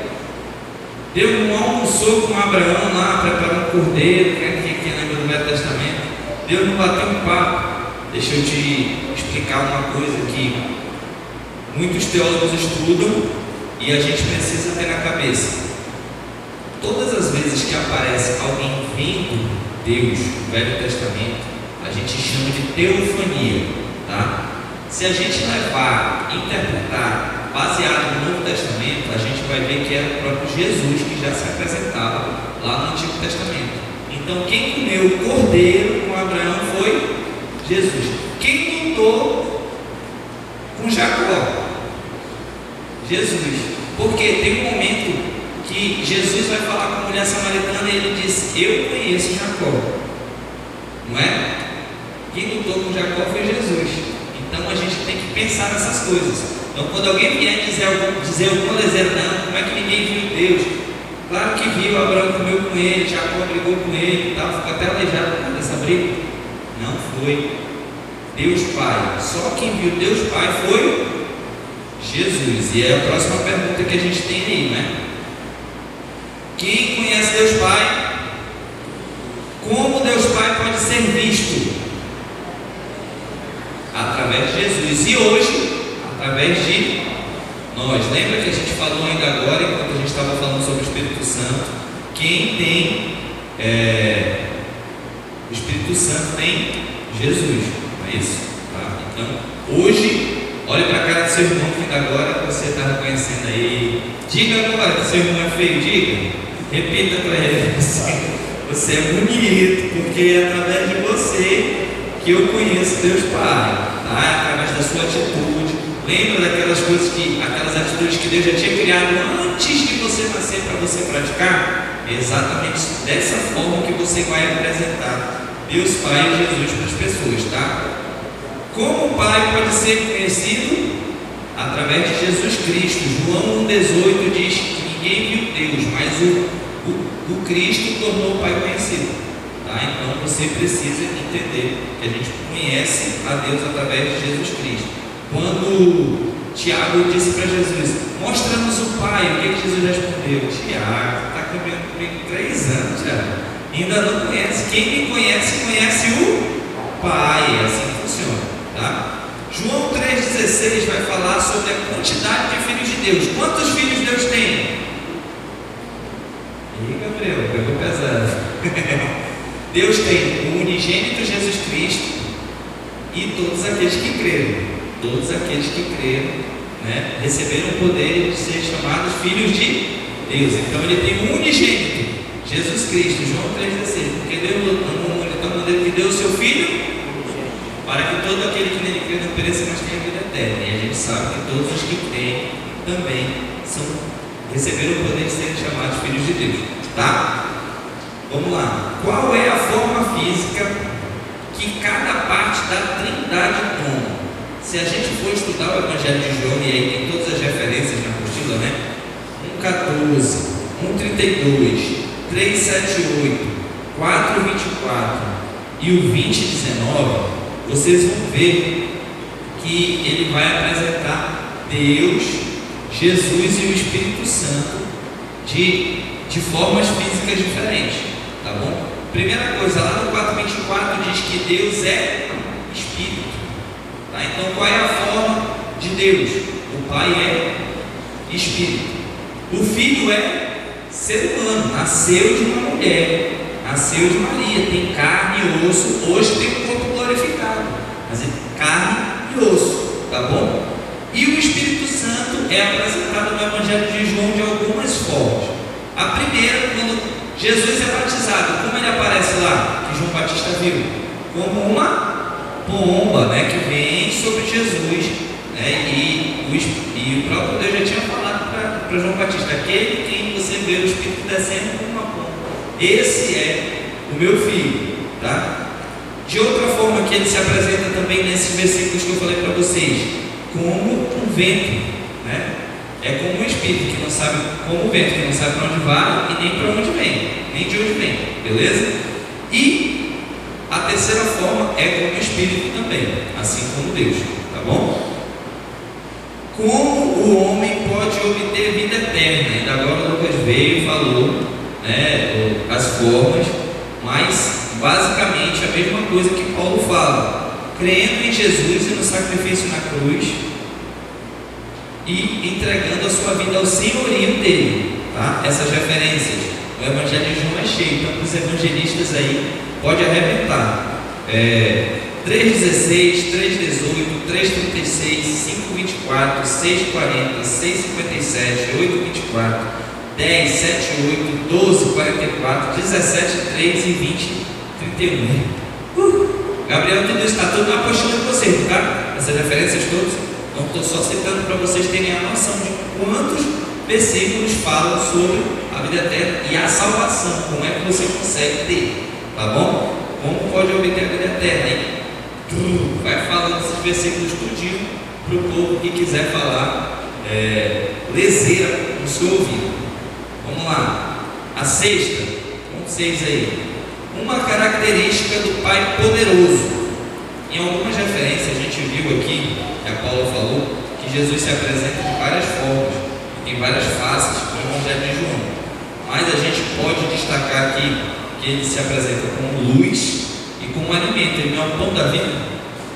deu um almoço com Abraão lá, preparando um cordeiro. Quem lembra do Velho Testamento? Deus não bateu um papo. Deixa eu te explicar uma coisa que muitos teólogos estudam e a gente precisa ter na cabeça. Todas as vezes que aparece alguém ouvindo Deus no Velho Testamento, a gente chama de teofania, tá? Se a gente levar, interpretar, baseado no Novo Testamento, a gente vai ver que era o próprio Jesus que já se apresentava lá no Antigo Testamento. Então, quem comeu o cordeiro com Abraão foi Jesus. Quem lutou com Jacó? Jesus. Porque tem um momento que Jesus vai falar com a mulher samaritana e ele diz: eu conheço Jacó, não é? Quem lutou com Jacó foi Jesus. Então a gente tem que pensar nessas coisas. Então quando alguém vier dizer alguma leseira, não, como é que ninguém viu Deus? Claro que viu, Abraão comeu com ele, Jacó brigou com ele e tal, ficou até aleijado por causa dessa briga. Não foi Deus Pai. Só quem viu Deus Pai foi Jesus. E é a próxima pergunta que a gente tem aí, né? Quem conhece Deus Pai? Como Deus Pai pode ser visto? Através de Jesus. E hoje, através de nós. Lembra que a gente falou ainda agora, enquanto a gente estava falando sobre o Espírito Santo? Quem tem o Espírito Santo tem Jesus, não é isso? Tá? Então, hoje, olhe para a cara do seu irmão que ainda agora que você está reconhecendo aí. Diga agora que seu irmão é feio, diga. Repita para ele: você é bonito, porque é através de você que eu conheço Deus Pai, tá? Através da sua atitude. Lembra daquelas coisas aquelas atitudes que Deus já tinha criado antes de você nascer para você praticar? É exatamente dessa forma que você vai apresentar Deus Pai e Jesus para as pessoas, tá? Como o Pai pode ser conhecido? Através de Jesus Cristo. João 1,18 diz que ninguém viu Deus, mas o Cristo tornou o Pai conhecido. Tá? Então você precisa entender que a gente conhece a Deus através de Jesus Cristo. Quando Tiago disse para Jesus: mostra-nos o Pai, o que Jesus respondeu? Tiago, está comigo 3 anos já, ainda não conhece. Quem me conhece, conhece o Pai. É assim que funciona, tá? João 3,16 vai falar sobre a quantidade de filhos de Deus. Quantos filhos Deus tem? Ih, Gabriel, pegou pesado. Deus tem o unigênito Jesus Cristo e todos aqueles que creram. Todos aqueles que creram, né, receberam o poder de ser chamados filhos de Deus. Então ele tem um unigênito, Jesus Cristo. João 3,16. Porque Deus amou de tal maneira que deu o seu Filho, para que todo aquele que nele crê não pereça, mas tenha vida eterna. E a gente sabe que todos os que creem também receberam o poder de serem chamados filhos de Deus, tá? Vamos lá. Qual é a forma física que cada parte da Trindade toma? Se a gente for estudar o Evangelho de João, e aí tem todas as referências na apostila, né? 1,14, 1,32, 3,78, 4,24 e o 20,19, vocês vão ver que ele vai apresentar Deus, Jesus e o Espírito Santo de formas físicas diferentes, tá bom? Primeira coisa, lá no 4,24 diz que Deus é Espírito. Tá? Então qual é a forma de Deus? O Pai é Espírito. O Filho é ser humano, nasceu de uma mulher, nasceu de Maria, tem carne e osso. Hoje tem um corpo glorificado, mas é carne e osso, tá bom? E o Espírito Santo é apresentado no Evangelho de João de algumas formas. A primeira, quando Jesus é batizado, como ele aparece lá, que João Batista viu? Como uma pomba, né, que vem sobre Jesus, né, e o próprio Deus já tinha falado para João Batista: aquele quem você vê o Espírito descendo como uma pomba, esse é o meu filho, tá? De outra forma que ele se apresenta também nesses versículos que eu falei para vocês, como um vento, né? É como um espírito que não sabe, como o vento que não sabe para onde vai e nem para onde vem, nem de onde vem, beleza? E a terceira forma é como o Espírito também, assim como Deus, tá bom? Como o homem pode obter vida eterna? Ainda agora o Lucas veio e falou, né, as formas, mas basicamente a mesma coisa que Paulo fala: crendo em Jesus e no sacrifício na cruz e entregando a sua vida ao senhorio dele, tá? Essas referências: O Evangelho de João é cheio, então os evangelistas aí pode arrebentar. 3,16, 3,18, 3,36, 5,24, 6,40, 6,57, 8,24, 10, 7, 8, 12, 44, 17, 3 e 20, 31. Gabriel, tudo isso está tudo na apostila de vocês, tá? Essas referências todas. Então estou só citando para vocês terem a noção de quantos versículos falam sobre a vida eterna e a salvação. Como é que você consegue ter, tá bom? Como pode obter a vida eterna, hein? Vai falando esses versículos tudinho para o povo que quiser falar leseira no seu ouvido. Vamos lá. A sexta, ponto 6 aí. Uma característica do Pai poderoso. Em algumas referências a gente viu aqui, que a Paula falou, que Jesus se apresenta de várias formas, tem várias faces no Evangelho de João. Mas a gente pode destacar aqui que ele se apresenta como luz e como alimento. Ele não é o pão da vida,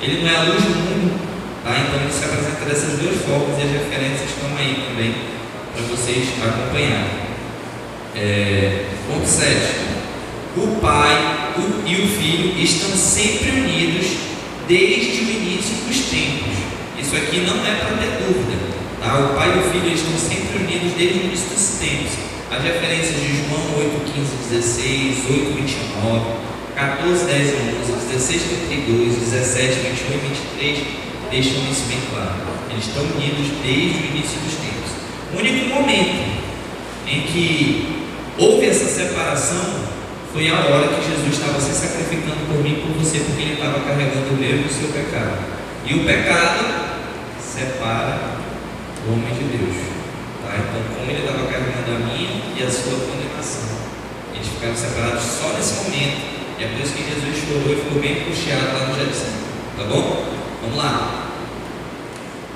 ele não é a luz do mundo, tá? Então ele se apresenta dessas duas formas e as referências estão aí também para vocês acompanharem. Ponto 7. O Pai e o Filho estão sempre unidos desde o início dos tempos. Isso aqui não é para ter dúvida, tá? O Pai e o Filho estão sempre unidos desde o início dos tempos. As referências de João 8, 15, 16, 8, 29, 14, 10 e 11, 16, 32, 17, 21 e 23 deixam isso bem claro. Eles estão unidos desde o início dos tempos. O único momento em que houve essa separação foi a hora que Jesus estava se sacrificando por mim e por você, porque ele estava carregando o meu e o seu pecado. E o pecado separa o homem de Deus. Tá? Então, como ele estava carregando a minha e a sua condenação, eles ficaram separados só nesse momento. E é por isso que Jesus chorou e ficou bem angustiado lá no Getsemane. Tá bom? Vamos lá.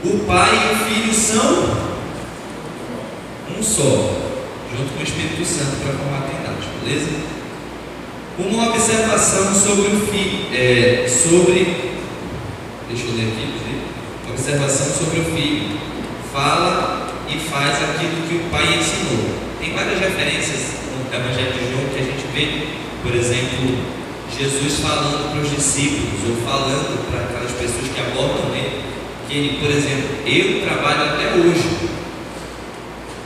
O Pai e o Filho são um só, junto com o Espírito Santo para formar a Trindade, beleza? Uma observação sobre o Filho, deixa eu ler aqui, observação sobre o Filho, fala e faz aquilo que o Pai ensinou. Tem várias referências no Evangelho de João que a gente vê, por exemplo, Jesus falando para os discípulos, ou falando para aquelas pessoas que abordam ele, que ele, por exemplo, eu trabalho até hoje,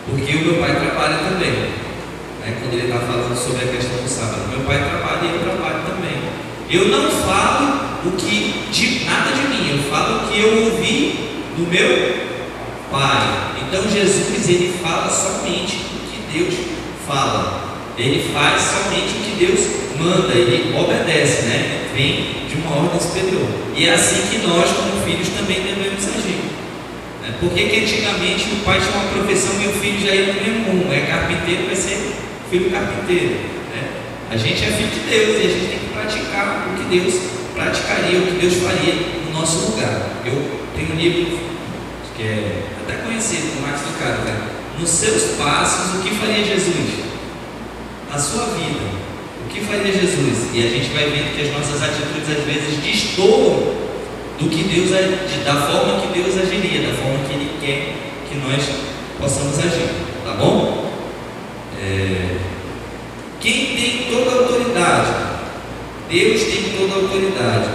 porque o meu Pai trabalha também. Quando ele está falando sobre a questão do sábado, meu Pai trabalha e eu trabalho também. Eu não falo nada de mim, eu falo o que eu ouvi do meu Pai. Então Jesus, ele fala somente o que Deus fala, ele faz somente o que Deus manda, ele obedece, né? Vem de uma ordem superior. E é assim que nós, como filhos, também devemos agir. Por que antigamente o pai tinha uma profissão e o filho já ia no mesmo rumo? É carpinteiro, vai ser filho carpinteiro, né? A gente é filho de Deus e a gente tem que praticar o que Deus praticaria, o que Deus faria no nosso lugar. Eu tenho um livro que é até conhecido, do Max Lucado, né? Nos seus passos, o que faria Jesus? Na sua vida, o que faria Jesus? E a gente vai vendo que as nossas atitudes às vezes destoam do que Deus, da forma que Deus agiria, da forma que Ele quer que nós possamos agir, tá bom? Quem tem toda a autoridade? Deus tem toda a autoridade.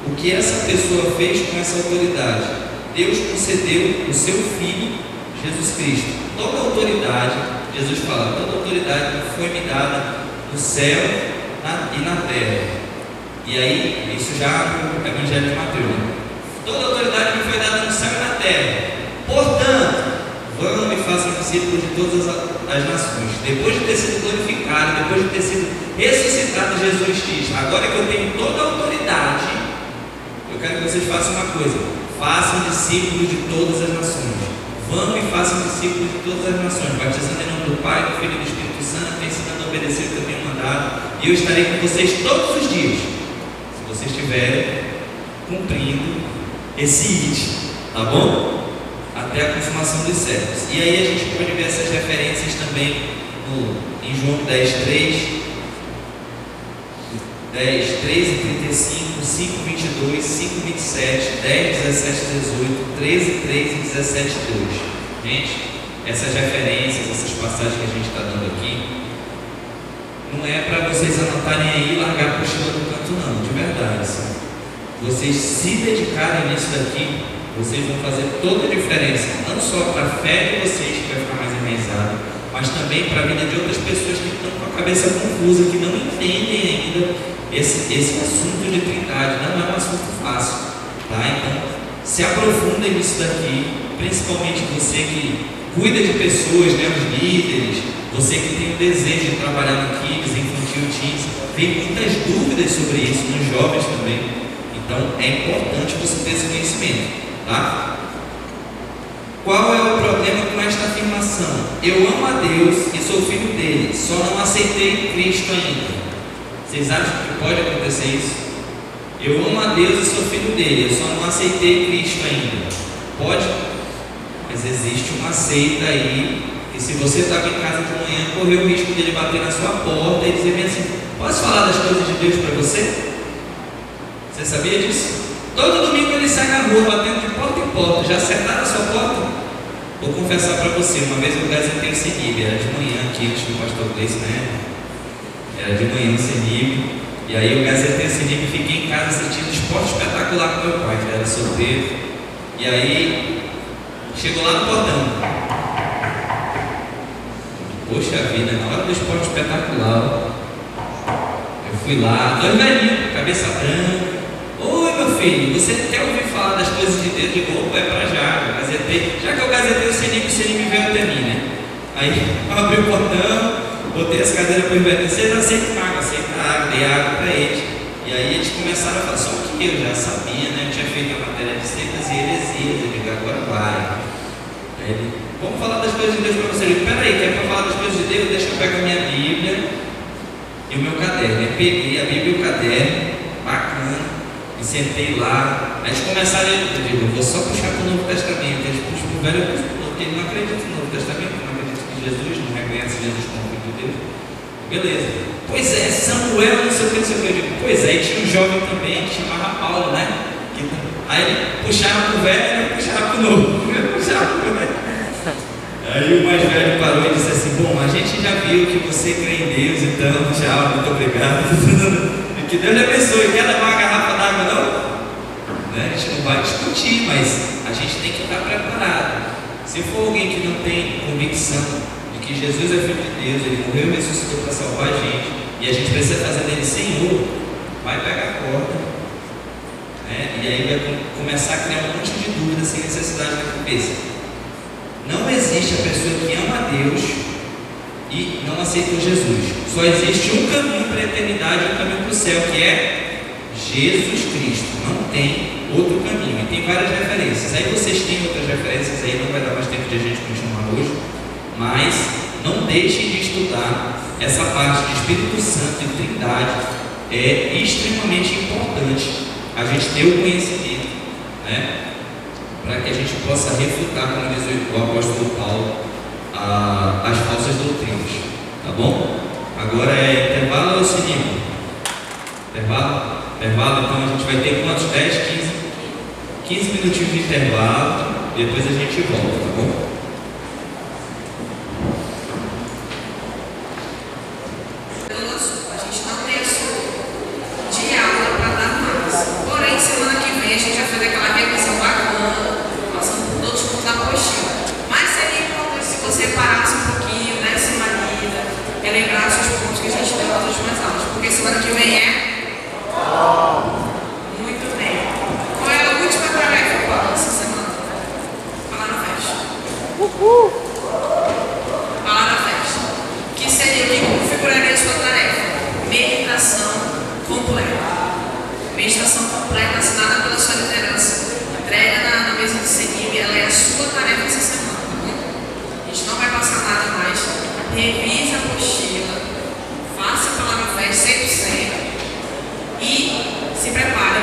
O que essa pessoa fez com essa autoridade? Deus concedeu o seu Filho, Jesus Cristo. Toda a autoridade, Jesus fala, toda a autoridade foi me dada no céu e na terra. E aí, isso já no Evangelho de Mateus, né? Toda a autoridade me foi dada no céu e na terra. Portanto, vão e façam discípulos de todas as nações. Depois de ter sido glorificado, depois de ter sido ressuscitado, Jesus diz: agora que eu tenho toda a autoridade, eu quero que vocês façam uma coisa: façam discípulos de todas as nações. Vão e façam discípulos de todas as nações, batizando em nome do Pai, do Filho e do Espírito Santo, ensinando a obedecer o que eu tenho mandado, e eu estarei com vocês todos os dias, se vocês estiverem cumprindo esse IT, tá bom? Até a consumação dos séculos. E aí a gente pode ver essas referências também em João 10, 3 e 35, 5, 22, 5, 27, 10, 17, 18, 13, 3 e 17, 2. Gente, essas referências, essas passagens que a gente está dando aqui, não é para vocês anotarem aí e largar a apostila no canto não, de verdade. Assim. Vocês se dedicarem nisso daqui, vocês vão fazer toda a diferença, não só para a fé de vocês, que vai ficar mais enraizada, mas também para a vida de outras pessoas que estão com a cabeça confusa, que não entendem ainda esse assunto de trindade. Não é um assunto fácil, tá? Então, se aprofundem nisso daqui, principalmente você que cuida de pessoas, né, os líderes, você que tem o desejo de trabalhar no Kids, infantil, teens, tem muitas dúvidas sobre isso, nos jovens também. Então, é importante você ter esse conhecimento, tá? Qual é o problema com esta afirmação? Eu amo a Deus e sou filho dele, só não aceitei Cristo ainda. Vocês acham que pode acontecer isso? Eu amo a Deus e sou filho dele, eu só não aceitei Cristo ainda. Pode? Mas existe uma seita aí, e se você estava em casa de manhã, correu o risco dele bater na sua porta e dizer bem assim: posso falar das coisas de Deus para você? Você sabia disso? Todo domingo ele sai na rua batendo de porta em porta. Já acertaram a sua porta? Vou confessar para você, uma vez eu gazetei o CENIB, era de manhã aqui antes do pastor Gleice, né? Era de manhã o CENIB, e aí eu gazetei o CENIB e fiquei em casa assistindo Esporte Espetacular com meu pai, que era solteiro. E aí chegou lá no portão. Poxa vida, na hora do Esporte Espetacular, eu fui lá, dois velhinhos, cabeça branca. Oi meu filho, você quer ouvir falar das coisas de Deus? De novo? É pra já, eu gazetei. Já que eu gazetei o CENIB veio até mim, né? Aí eu abri o portão, botei as cadeiras para os velhos. Vocês aceitam água? Aceita água, dei água para eles. E aí eles começaram a falar, só que eu já sabia, né? Eu tinha feito a matéria de seitas e heresias. Eu digo, agora vai. Aí ele, vamos falar das coisas de Deus para você. Eu digo, peraí, quer para falar das coisas de Deus? Deixa eu pegar minha Bíblia e o meu caderno. Eu peguei a Bíblia e o caderno, bacana. E sentei lá, aí eles começaram, eu digo, eu vou só puxar para o Novo Testamento. Eles puxam para o Velho, porque ele não acredita no Novo Testamento, não acredita que Jesus, não reconhece Jesus como Filho de Deus. Beleza. Pois é, Samuel, não sei o que, não sei o que. Eu digo, pois é, e tinha um jovem também que chamava Paulo, né? Aí ele puxava para o Velho e eu puxava para o Novo. Eu puxava para o Velho. Aí o mais velho parou e disse assim, bom, a gente já viu que você crê em Deus, então, tchau, muito obrigado. Que Deus lhe abençoe. Quer levar uma garrafa d'água, não? Né? A gente não vai discutir, mas a gente tem que estar preparado. Se for alguém que não tem convicção de que Jesus é Filho de Deus, ele morreu e ressuscitou para salvar a gente, e a gente precisa fazer dele Senhor, vai pegar a corda, né? E aí vai começar a criar um monte de dúvidas sem necessidade na cabeça. Não existe a pessoa que ama a Deus e não aceitou Jesus. Só existe um caminho para a eternidade e um caminho para o céu, que é Jesus Cristo. Não tem outro caminho. E tem várias referências. Aí vocês têm outras referências, aí não vai dar mais tempo de a gente continuar hoje. Mas não deixem de estudar essa parte de Espírito Santo e Trindade. É extremamente importante a gente ter o conhecimento, né? Para que a gente possa refutar, como diz o apóstolo Paulo, as falsas doutrinas, tá bom? Agora é intervalo ou sininho? Intervalo? Intervalo, então a gente vai ter quantos? 10, 15 minutinhos de intervalo, depois a gente volta, tá bom? A gente não tem assunto de aula para dar mais. Porém, semana que vem a gente vai fazer aquela revisão bacana, passando por todos os pontos da apostila. Mas seria importante se você parasse um pouquinho, desse uma lida, relembrasse os pontos que a gente deu nas últimas aulas, porque semana que vem é. Muito bem. Qual é a última tarefa, Paulo, essa semana? Falar na festa. Falar na festa. Que seria o que configuraria a sua tarefa? Meditação completa. Meditação completa assinada pela sua liderança. Entrega na mesa de CENIB, ela é a sua tarefa essa semana, tá bom? A gente não vai passar nada mais. Revise a apostila, faça a palavra fé 100% e se prepare